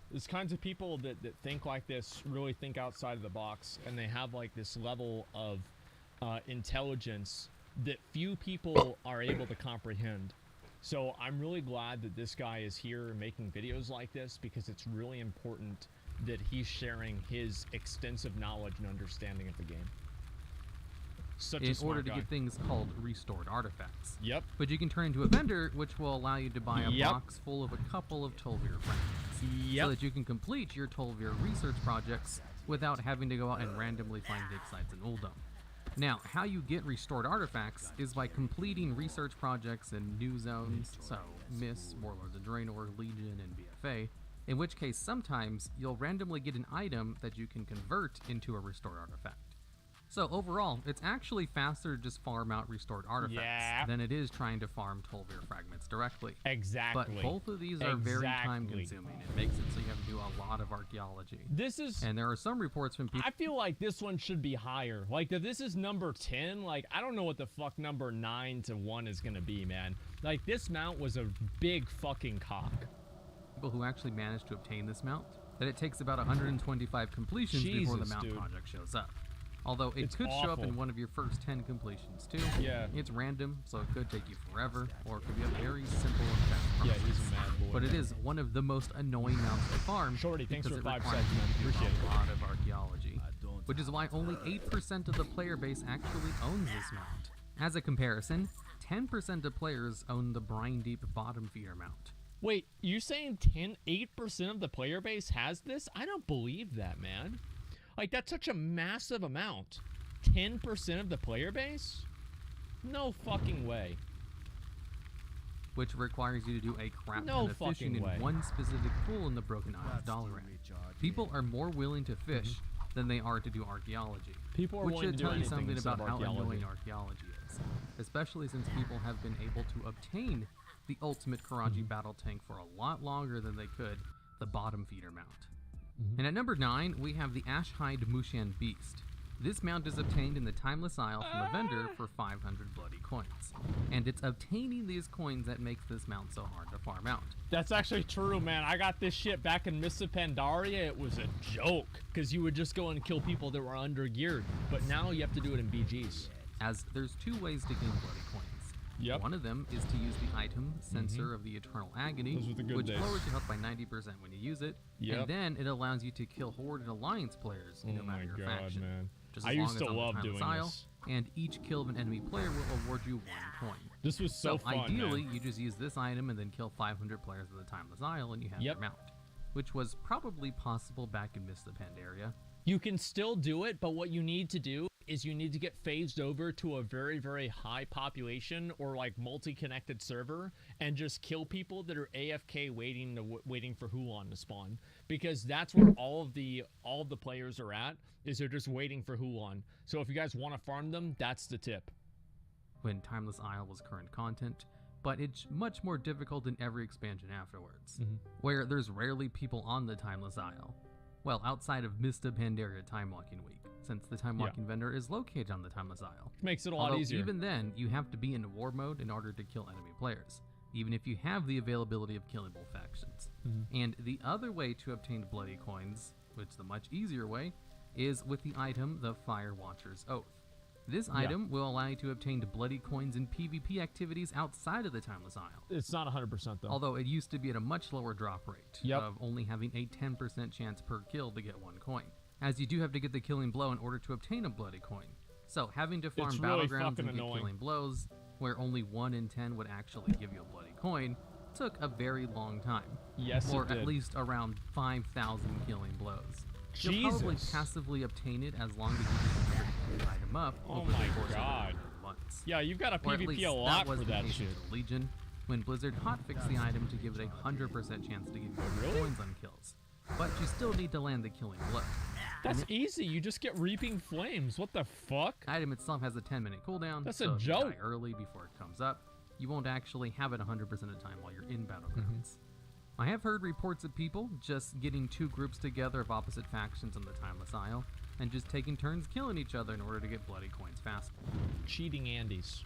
There's kinds of people that think like this really think outside of the box, and they have like this level of intelligence that few people are able to comprehend. So I'm really glad that this guy is here making videos like this, because it's really important that he's sharing his extensive knowledge and understanding of the game. Such a In smart order to guy. get things called restored artifacts. Yep. But you can turn into a vendor, which will allow you to buy a Yep. box full of a couple of Tol'Vir fragments. Yep. So that you can complete your Tol'Vir research projects without having to go out and randomly find dig sites in Uldum. Now, how you get restored artifacts is by completing research projects in new zones, so Mists, Warlords of Draenor, Legion, and BFA, in which case sometimes you'll randomly get an item that you can convert into a restored artifact. So overall, it's actually faster to just farm out restored artifacts Yeah. than it is trying to farm Tol'Vir fragments directly. Exactly. But both of these are very time Exactly. consuming. It makes it so you have to do a lot of archaeology. This is... And there are some reports from people I feel like this one should be higher. Like, if this is number 10, like, I don't know what the fuck number 9 to 1 is gonna be, man. Like, this mount was a big fucking cock. who actually managed to obtain this mount, that it takes about 125 completions before the Jesus, mount dude. project shows up. Although it It's could show up in awful. one of your first 10 completions too. Yeah. It's random, so it could take you forever, or it could be a very simple and fast Yeah, process. he's a mad boy. But it is one of the most annoying mounts to farm. Shorty, thanks because for it 5 requires seconds, man. you to do Appreciate it. a lot of archaeology, which is why only 8% of the player base actually owns this mount. As a comparison, 10% of players own the Brine Deep Bottom Feeder mount. Wait, you're saying 8% of the player base has this? I don't believe that, man. Like, that's such a massive amount. 10% of the player base? No fucking way. Which requires you to do a crap No ton of fishing fucking way. in one specific pool in the Broken Isles Dalaran. People are more willing to fish than they are to do archaeology. Mm-hmm. People are which willing should to do tell you anything something instead about of how archaeology. annoying archaeology is. Especially since people have been able to obtain the ultimate Karaji Mm-hmm. battle tank for a lot longer than they could the bottom feeder mount. Mm-hmm. And at number 9, we have the Ashhide Mushan Beast. This mount is obtained in the Timeless Isle from a vendor for 500 bloody coins. And it's obtaining these coins that makes this mount so hard to farm out. That's actually true, man. I got this shit back in Mista Pandaria. It was a joke, because you would just go and kill people that were under geared. But now you have to do it in BGs. As there's 2 ways to gain bloody coins. Yep. One of them is to use the item Sensor of the Eternal Agony, Those were the good which days. lowers your health by 90% when you use it, Yep. and then it allows you to kill Horde and Alliance players, no Oh matter my your god, faction. man. just I as long used as to on the love Timeless doing Isle, this. and each kill of an enemy player will award you 1 coin. This was so fun, ideally, man. you just use this item and then kill 500 players of the Timeless Isle and you have Yep. your mount, which was probably possible back in Mist of Pandaria. You can still do it, but what you need to do is you need to get phased over to a very, very high population or like multi-connected server and just kill people that are AFK waiting for Hulan to spawn, because that's where all of the players are at, is they're just waiting for Hulan. So if you guys want to farm them, that's the tip. When Timeless Isle was current content, but it's much more difficult in every expansion afterwards, where there's rarely people on the Timeless Isle. Well, outside of Mist of Pandaria Time Walking Week, since the Time Walking vendor is located on the Timeless Isle. Makes it a lot Although easier. even then, you have to be in war mode in order to kill enemy players, even if you have the availability of killable factions. And the other way to obtain bloody coins, which is the much easier way, is with the item the Fire Watcher's Oath. This item will allow you to obtain bloody coins in PvP activities outside of the Timeless Isle. It's not 100% though. Although it used to be at a much lower drop rate Yep. of only having a 10% chance per kill to get 1 coin, as you do have to get the killing blow in order to obtain a bloody coin. So having to farm It's really battlegrounds fucking and get annoying. killing blows, where only 1 in 10 would actually give you a bloody coin, took a very long time. Yes, Or it did. at least around 5,000 killing blows. You'll probably Jesus. passively obtain it as long as you can the item up Oh over my the course God. of months. Yeah, you've got to Or at PvP least a lot that was for the that case shit. with the Legion, when Blizzard hotfixed the item to give it a 100% chance to give you Really? coins on kills. But you still need to land the killing blow. That's easy. You just get Reaping Flames. What the fuck? The item itself has a 10-minute cooldown, That's so a if you die joke. early before it comes up, you won't actually have it 100% of the time while you're in Battlegrounds. I have heard reports of people just getting 2 groups together of opposite factions on the Timeless Isle, and just taking turns killing each other in order to get bloody coins faster. Cheating Andes.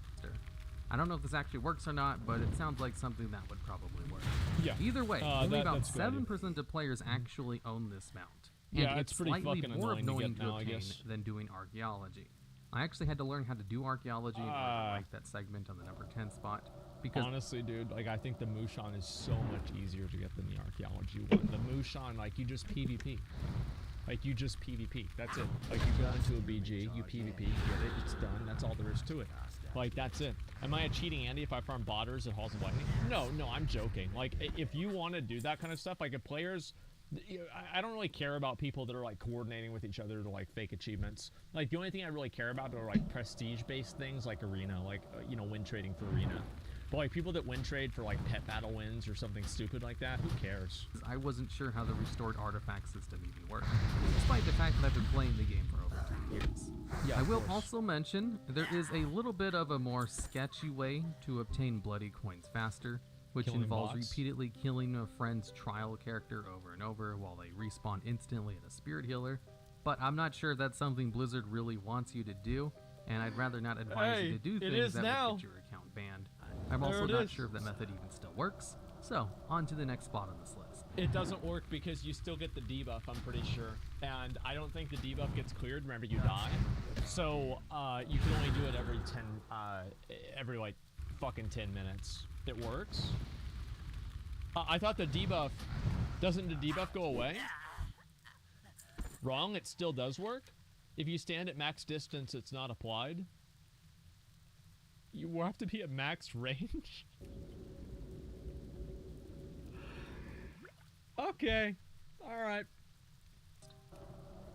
I don't know if this actually works or not, but it sounds like something that would probably work. Yeah. Either way, only about that's a good idea. 7% of players actually own this mount. And Yeah, it's pretty slightly fucking more annoying to annoying get to now, I obtain guess. than doing archaeology. I actually had to learn how to do archaeology in order to like that segment on the number 10 spot, because Honestly, dude, like I think the Mushan is so much easier to get than the archaeology one. The Mushan, like you just PvP. Like you just PvP. That's it. Like you go into a BG, you PvP, you get it, it's done. That's all there is to it. Like that's it. Am I a cheating Andy if I farm botters at Halls of Lightning? No, I'm joking. Like if you want to do that kind of stuff, like if players, I don't really care about people that are like coordinating with each other to like fake achievements. Like the only thing I really care about are like prestige-based things like arena, like win trading for arena. But like people that win trade for like pet battle wins or something stupid like that, who cares? I wasn't sure how the restored artifact system even worked, despite the fact that I've been playing the game for over 2 years. Yeah, I of will course. also mention there is a little bit of a more sketchy way to obtain bloody coins faster, which Killing involves bots? repeatedly killing a friend's trial character over and over while they respawn instantly at a spirit healer. But I'm not sure that's something Blizzard really wants you to do, and I'd rather not advise you to do it things is that now. would get your account banned. I'm There also it not is. sure if that method even still works. So, on to the next spot on this list. It doesn't work because you still get the debuff, I'm pretty sure. And I don't think the debuff gets cleared whenever you die. So you can only do it every like fucking 10 minutes. It works. I thought the debuff, doesn't the debuff go away? Wrong, it still does work. If you stand at max distance, it's not applied. You will have to be at max range. Okay. All right.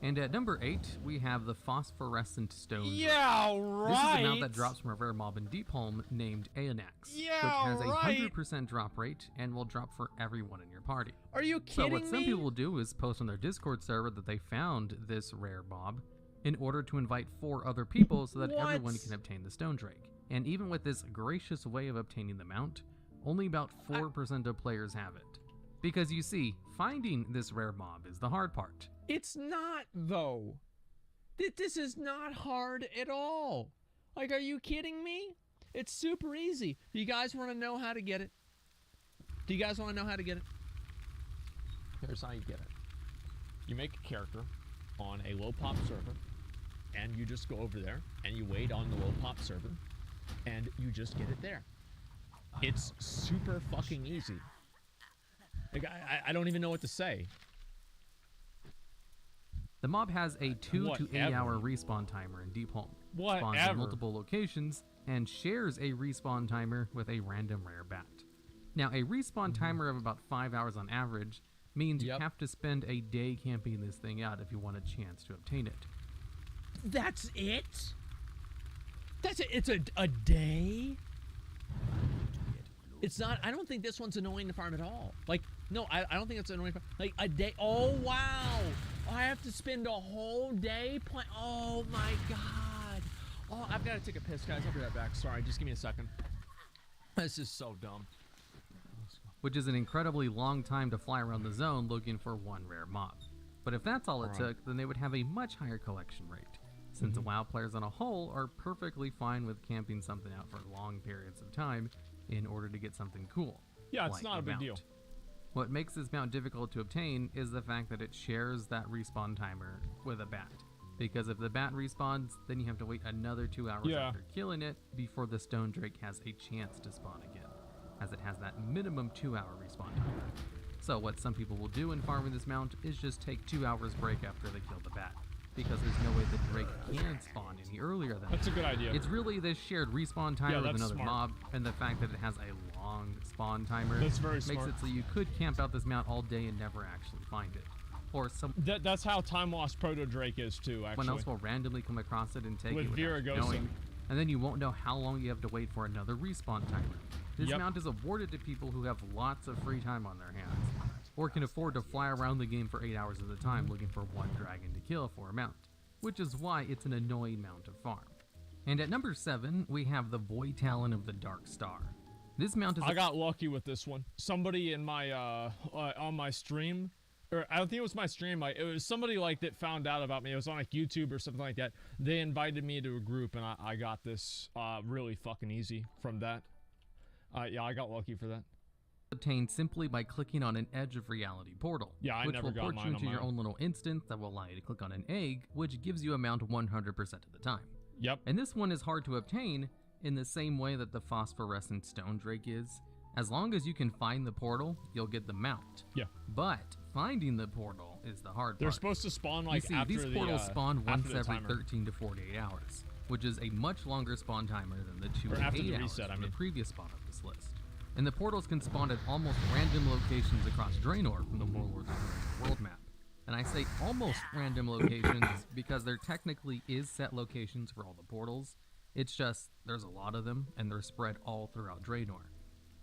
And at number 8, we have the Phosphorescent Stone. Yeah, This is right. a mount that drops from a rare mob in Deepholm named Aeonax, Yeah, which has a right. 100% drop rate and will drop for everyone in your party. Are you So kidding what some me? people do is post on their Discord server that they found this rare mob in order to invite 4 other people so that What? everyone can obtain the Stone Drake. And even with this gracious way of obtaining the mount, only about 4% of players have it. Because you see, finding this rare mob is the hard part. It's not, though. This is not hard at all. Like, are you kidding me? It's super easy. Do you guys want to know how to get it? Do you guys want to know how to get it? Here's how you get it. You make a character on a low pop server, and you just go over there, and you wait on the low pop server, and you just get it there. It's super fucking easy. Like, I don't even know what to say. The mob has a 2 to 8 hour Whatever. respawn timer in Deep Home, spawns in Whatever. multiple locations, and shares a respawn timer with a random rare bat. Now, a respawn timer of about 5 hours on average means you Yep. have to spend a day camping this thing out if you want a chance to obtain it. That's it? That's it? It's a day? It's not, I don't think this one's annoying to farm at all. Like, no, I don't think it's annoying. Like, a day, oh, wow. I have to spend a whole day playing, oh my God. Oh, I've got to take a piss, guys. I'll be right back. Sorry, just give me a second. This is so dumb. Which is an incredibly long time to fly around the zone looking for one rare mob. But if that's all it took, then they would have a much higher collection rate, since WoW players on a whole are perfectly fine with camping something out for long periods of time in order to get something cool. Yeah, it's like not a big mount. deal. What makes this mount difficult to obtain is the fact that it shares that respawn timer with a bat. Because if the bat respawns, then you have to wait another 2 hours Yeah. after killing it before the stone drake has a chance to spawn again, as it has that minimum 2 hour respawn timer. So what some people will do in farming this mount is just take 2 hours break after they kill the bat, because there's no way the drake can spawn any earlier than That's a that. good idea. It's really this shared respawn timer with that's another smart. mob, and the fact that it has a long spawn timer That's very makes smart. it so you could camp out this mount all day and never actually find it. Or That's how Time Lost Proto Drake is too, actually. someone else will randomly come across it and take With it without you Viragosa. knowing, and then you won't know how long you have to wait for another respawn timer. This Yep. mount is awarded to people who have lots of free time on their hands, or can afford to fly around the game for 8 hours at a time looking for one dragon to kill for a mount, which is why it's an annoying mount to farm. And at number 7, we have the Voidtalon of the Dark Star. This mount is I got lucky with this one. Somebody in my on my stream, or I don't think it was my stream. Like, it was somebody like that found out about me. It was on like YouTube or something like that. They invited me to a group, and I got this really fucking easy from that. Yeah, I got lucky for that. obtained simply by clicking on an Edge of Reality portal, Yeah, I which never will got port mine you on into my your own. own little instance that will allow you to click on an egg, which gives you a mount 100% of the time. Yep. And this one is hard to obtain in the same way that the Phosphorescent Stone Drake is. As long as you can find the portal, you'll get the mount. Yeah. But finding the portal is the hard They're part. supposed to spawn You like see, after these the portals spawn after once the every timer. 13 to 48 hours, which is a much longer spawn timer than the 2 Or to after 8 the hours reset, I from the mean. previous spawn of this list. And the portals can spawn at almost random locations across Draenor from the Warlords of the World map. And I say almost random locations because there technically is set locations for all the portals. It's just there's a lot of them and they're spread all throughout Draenor.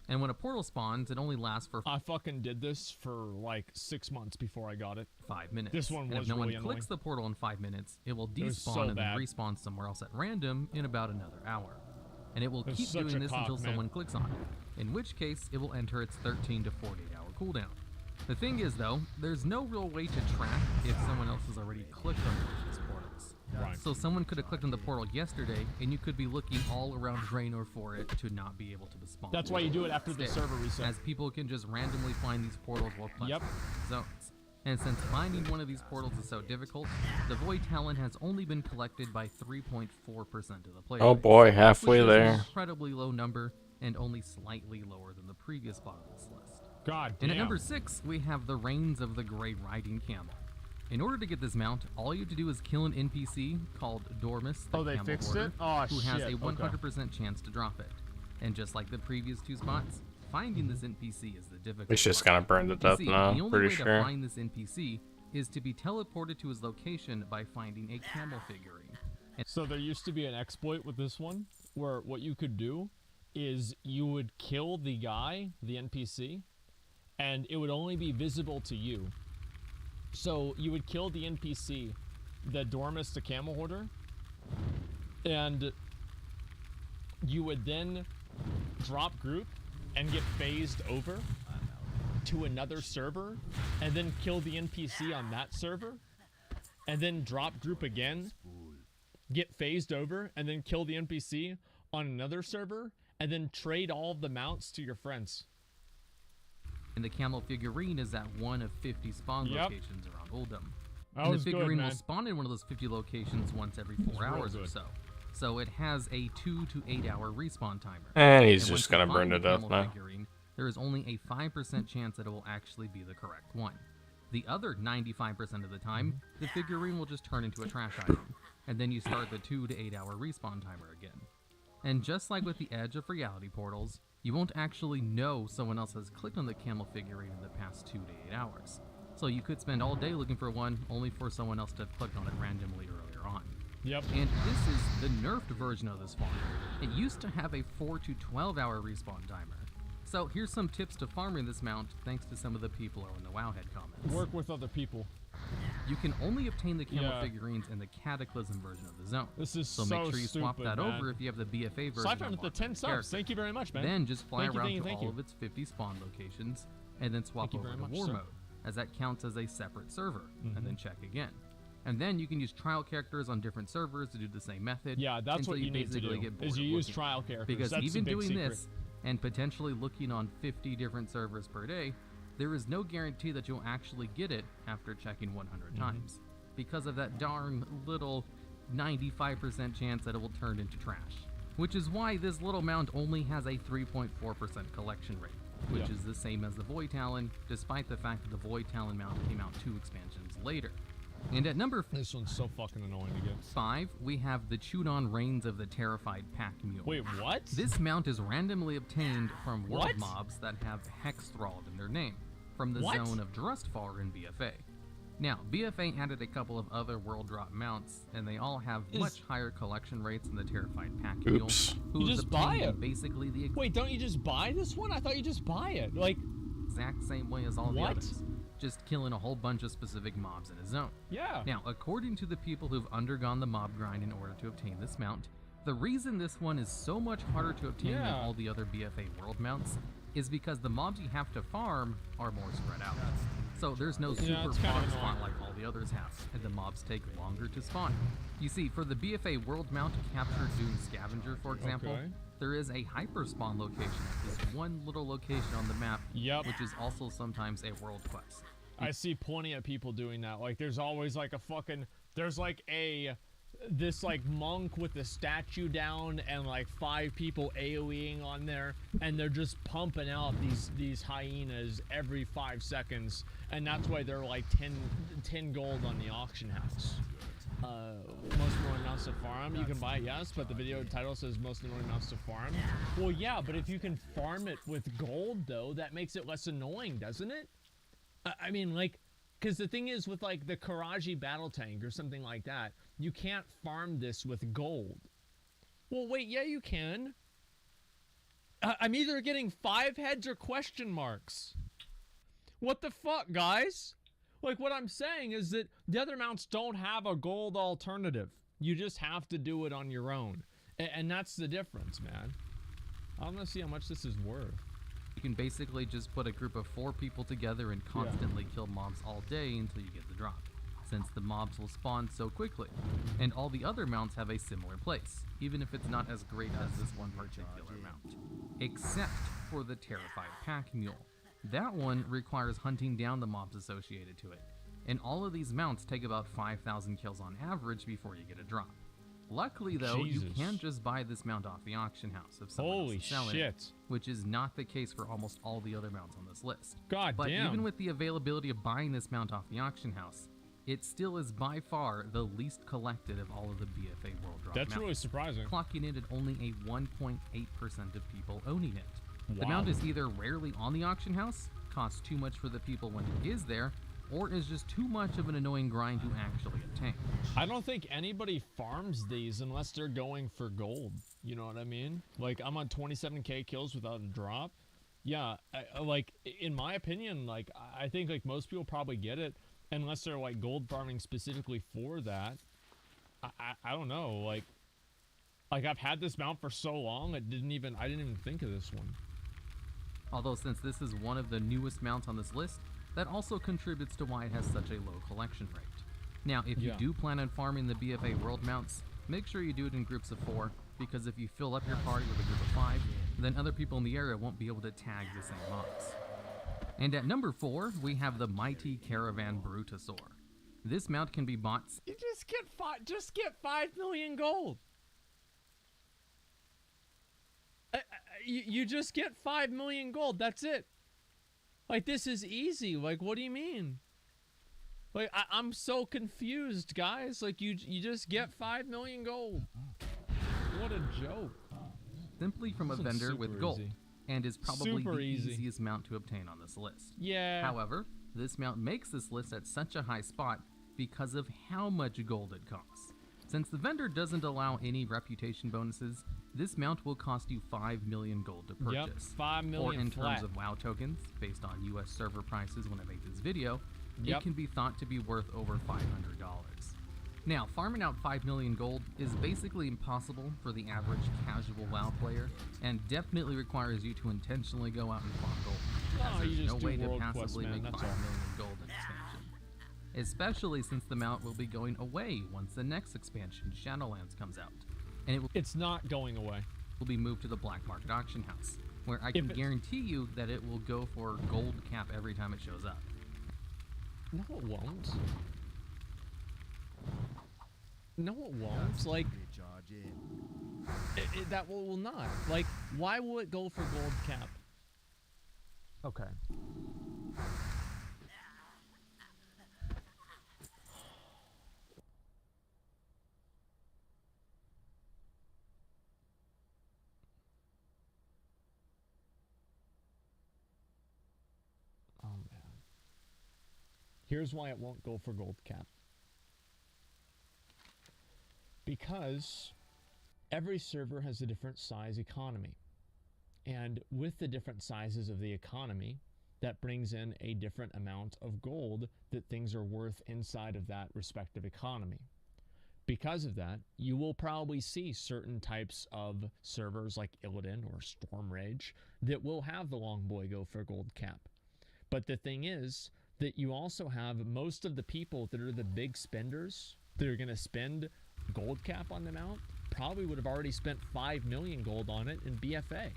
And when a portal spawns, it only lasts for I fucking did this for like 6 months before I got it. 5 minutes. This one and if was no really one annoying. clicks the portal in 5 minutes, it will was despawn so and then bad. respawn somewhere else at random in about another hour. And it will It's keep such doing a this cock, until man. someone clicks on it, in which case it will enter its 13 to 48 hour cooldown. The thing is though, there's no real way to track if someone else has already clicked on one of these portals. Right. So someone could have clicked on the portal yesterday, and you could be looking all around Draenor for it to not be able to spawn. That's why you do it after the Instead, server reset. as people can just randomly find these portals while playing Yep. zones. And since finding one of these portals is so difficult, the Voidtalon has only been collected by 3.4% of the players. Oh boy, halfway which is an there. incredibly low number, and only slightly lower than the previous spot on this list. God And damn. at number 6, we have the Reigns of the Grey Riding Camel. In order to get this mount, all you have to do is kill an NPC called Dormus, the Oh, they Camel fixed Hoarder, it? Oh, who has shit, a okay. 100% chance to drop it. And just like the previous 2 spots, finding this NPC is the difficult It's just part. gonna burn to You death see, now, the only pretty way sure. to find this NPC is to be teleported to his location by finding a camel figurine. And So there used to be an exploit with this one where what you could do is you would kill the guy, the NPC, and it would only be visible to you. So you would kill the NPC, the Dormus, the Camel Hoarder, and you would then drop group and get phased over to another server, and then kill the NPC on that server, and then drop group again, get phased over, and then kill the NPC on another server, and then trade all of the mounts to your friends. the camel figurine is at one of 50 spawn Yep. locations around Uldum. That And was the good, figurine man. will spawn in one of those 50 locations once every 4 real hours or good. so. So it has a 2 to 8 hour respawn timer. And he's And once just you gonna find burn the to death camel now. figurine, there is only a 5% chance that it will actually be the correct one. The other 95% of the time, the figurine will just turn into a trash item, and then you start the 2 to 8 hour respawn timer again. And just like with the edge of reality portals, you won't actually know someone else has clicked on the camel figurine in the past 2 to 8 hours. So you could spend all day looking for one, only for someone else to have clicked on it randomly earlier on. Yep. And this is the nerfed version of this farm. It used to have a 4 to 12 hour respawn timer. So here's some tips to farming this mount thanks to some of the people in the Wowhead comments. Work with other people. You can only obtain the camel Yeah. figurines in the Cataclysm version of the zone. This is so make sure you swap stupid, that man. over if you have the BFA version. Siphon with the unlocked 10 on subs. the character. Thank you very much, man. Then just fly Thank you, around thank you, to thank all you. of its 50 spawn locations, and then swap Thank you over very to much, war sir. mode, as that counts as a separate server, Mm-hmm. and then check again. And then you can use trial characters on different servers to do the same method. Yeah, that's until what you need to basically do, get bored is you of use looking. trial characters. Because That's even the big doing secret. this, and potentially looking on 50 different servers per day, there is no guarantee that you'll actually get it after checking 100 Mm-hmm. times, because of that darn little 95% chance that it will turn into trash. Which is why this little mount only has a 3.4% collection rate, which Yeah. is the same as the Voidtalon, despite the fact that the Voidtalon mount came out 2 expansions later. And at number This one's so fucking annoying to get. 5, we have the Chewed-on Reins of the Terrified Pack Mule. Wait, what? This mount is randomly obtained from world What? mobs that have Hex Thralled in their name, from the What? zone of Drustfar in BFA. Now, BFA added a couple of other world drop mounts, and they all have much higher collection rates than the Terrified Pack Mule, Oops. who You is just buy obtained it. basically the Wait, don't you just buy this one? I thought you just buy it. Like, exact same way as all the What? others, just killing a whole bunch of specific mobs in a zone. yeah. Now, according to the people who've undergone the mob grind in order to obtain this mount, the reason this one is so much harder to obtain than Yeah. all the other BFA world mounts is because the mobs you have to farm are more spread out. So there's no super it's kinda farm spawn annoying. like all the others have, and the mobs take longer to spawn. You see, for the BFA world mount Capture Doom Scavenger, for example, Okay. there is a hyper spawn location at this one little location on the map, Yep. which is also sometimes a world quest. I see plenty of people doing that. Like, there's always like a fucking, there's like this like monk with a statue down and like 5 people AoEing on there, and they're just pumping out these hyenas every 5 seconds, and that's why they're like 10 gold on the auction house. Most annoying mounts to farm. You can buy it, yes, but the video title says most annoying mounts to farm. Well, yeah, but if you can farm it with gold, though, that makes it less annoying, doesn't it? I mean, like, because the thing is with, like, the Karaji battle tank or something like that, you can't farm this with gold. Well, wait, yeah, you can. I'm either getting 5 heads or question marks. What the fuck, guys? Like, what I'm saying is that the other mounts don't have a gold alternative. You just have to do it on your own. And that's the difference, man. I want to see how much this is worth. You can basically just put a group of 4 people together and constantly kill mobs all day until you get the drop, since the mobs will spawn so quickly. And all the other mounts have a similar place, even if it's not as great as this one particular mount. Except for the Terrified Pack Mule. That one requires hunting down the mobs associated to it, and all of these mounts take about 5,000 kills on average before you get a drop. Luckily though, you Jesus. can just buy this mount off the auction house if someone Holy else is selling shit. it, which is not the case for almost all the other mounts on this list. God But damn. even with the availability of buying this mount off the auction house, it still is by far the least collected of all of the BFA World Drop That's mounts, really surprising. clocking in at only a 1.8% of people owning it. The Wow. mount is either rarely on the auction house, costs too much for the people when it is there, or is just too much of an annoying grind to actually obtain. I don't think anybody farms these unless they're going for gold. You know what I mean? Like, I'm on 27k kills without a drop. Yeah, like, in my opinion, like, I think, like, most people probably get it unless they're, like, gold farming specifically for that. I don't know, like, I've had this mount for so long, I didn't even think of this one. Although since this is one of the newest mounts on this list, that also contributes to why it has such a low collection rate. Now, if you Yeah. do plan on farming the BFA World mounts, make sure you do it in groups of 4, because if you fill up your party with a group of 5, then other people in the area won't be able to tag the same mobs. And at number 4, we have the Mighty Caravan Brutosaur. This mount can be bought You just get 5 million gold. You just get 5 million gold. That's it. Like, this is easy. Like, what do you mean? Like, I'm so confused, guys. Like, you just get 5 million gold. What a joke. Simply from a This one's vendor with super gold, easy. and is probably Super the easy. easiest mount to obtain on this list. Yeah. However, this mount makes this list at such a high spot because of how much gold it costs. Since the vendor doesn't allow any reputation bonuses, this mount will cost you 5 million gold to Yep, purchase. 5 million Or in flat. terms of WoW tokens, based on US server prices when I made this video, Yep. it can be thought to be worth over $500. Now, farming out 5 million gold is basically impossible for the average casual WoW player, and definitely requires you to intentionally go out and farm gold, as Oh, you there's no just do way to world quest, passively man, make that's 5 all. million gold in expansion. Especially since the mount will be going away once the next expansion, Shadowlands, comes out, and it It's not going away. will be moved to the black market auction house, where I can it's- guarantee you that it will go for gold cap every time it shows up. No, it won't. No, it won't. Like, Recharge it. that will not. Like, why will it go for gold cap? Okay. Oh, man. Here's why it won't go for gold cap. Because every server has a different size economy. And with the different sizes of the economy, that brings in a different amount of gold that things are worth inside of that respective economy. Because of that, you will probably see certain types of servers like Illidan or Storm Rage that will have the Long Boy go for gold cap. But the thing is that you also have most of the people that are the big spenders that are going to spend gold cap on the mount probably would have already spent 5 million gold on it in BFA.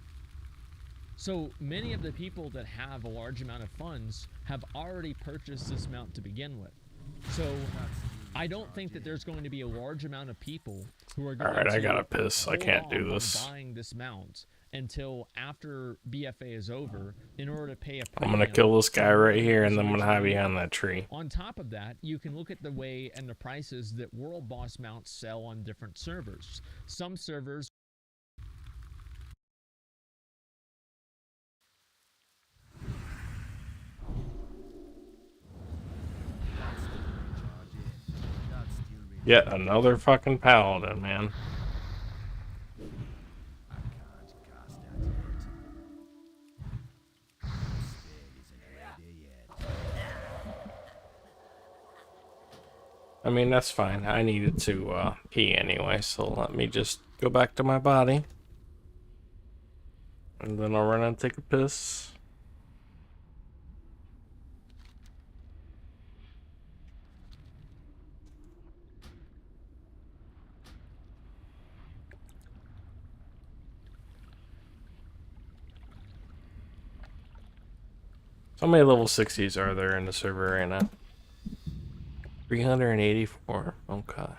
So many of the people that have a large amount of funds have already purchased this mount to begin with. So I don't think that there's going to be a large amount of people who are going Alright, I to gotta piss. I hold can't off do on this. buying this mount until after BFA is over in order to pay a I'm gonna premium kill this guy to right what here, it and was then I'm gonna hide originally behind worth. that tree. On top of that, you can look at the way and the prices that World Boss mounts sell on different servers. Some servers Recharge it. That's still recharge. Yet another fucking paladin, man. I can't cast that yet. Spell isn't ready yet. I mean, that's fine. I needed to pee anyway, so let me just go back to my body. And then I'll run and take a piss. How many level 60s are there in the server right now? 384. Okay.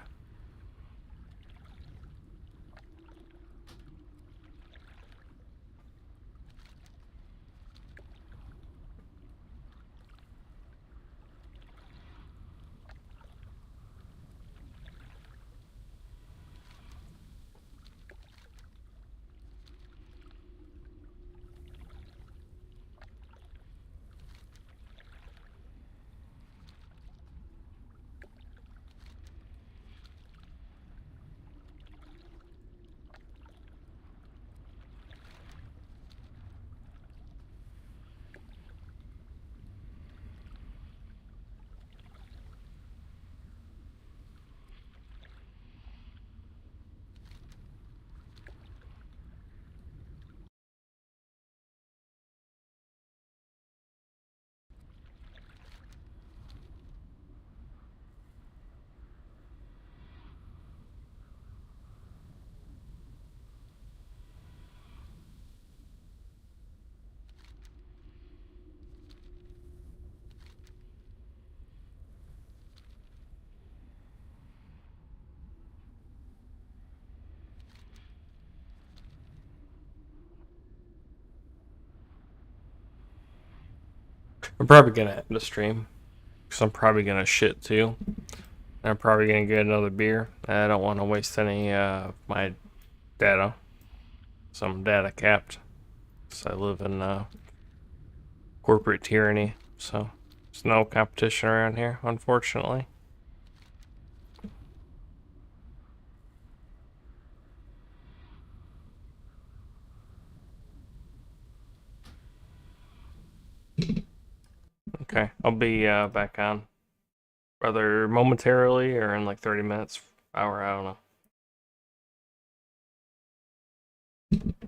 I'm probably gonna end the stream because I'm probably gonna shit too. I'm probably gonna get another beer. I don't want to waste any of my data. So I'm data capped. So I live in corporate tyranny. So there's no competition around here, unfortunately. Okay, I'll be back on, whether momentarily or in like 30 minutes, hour, I don't know.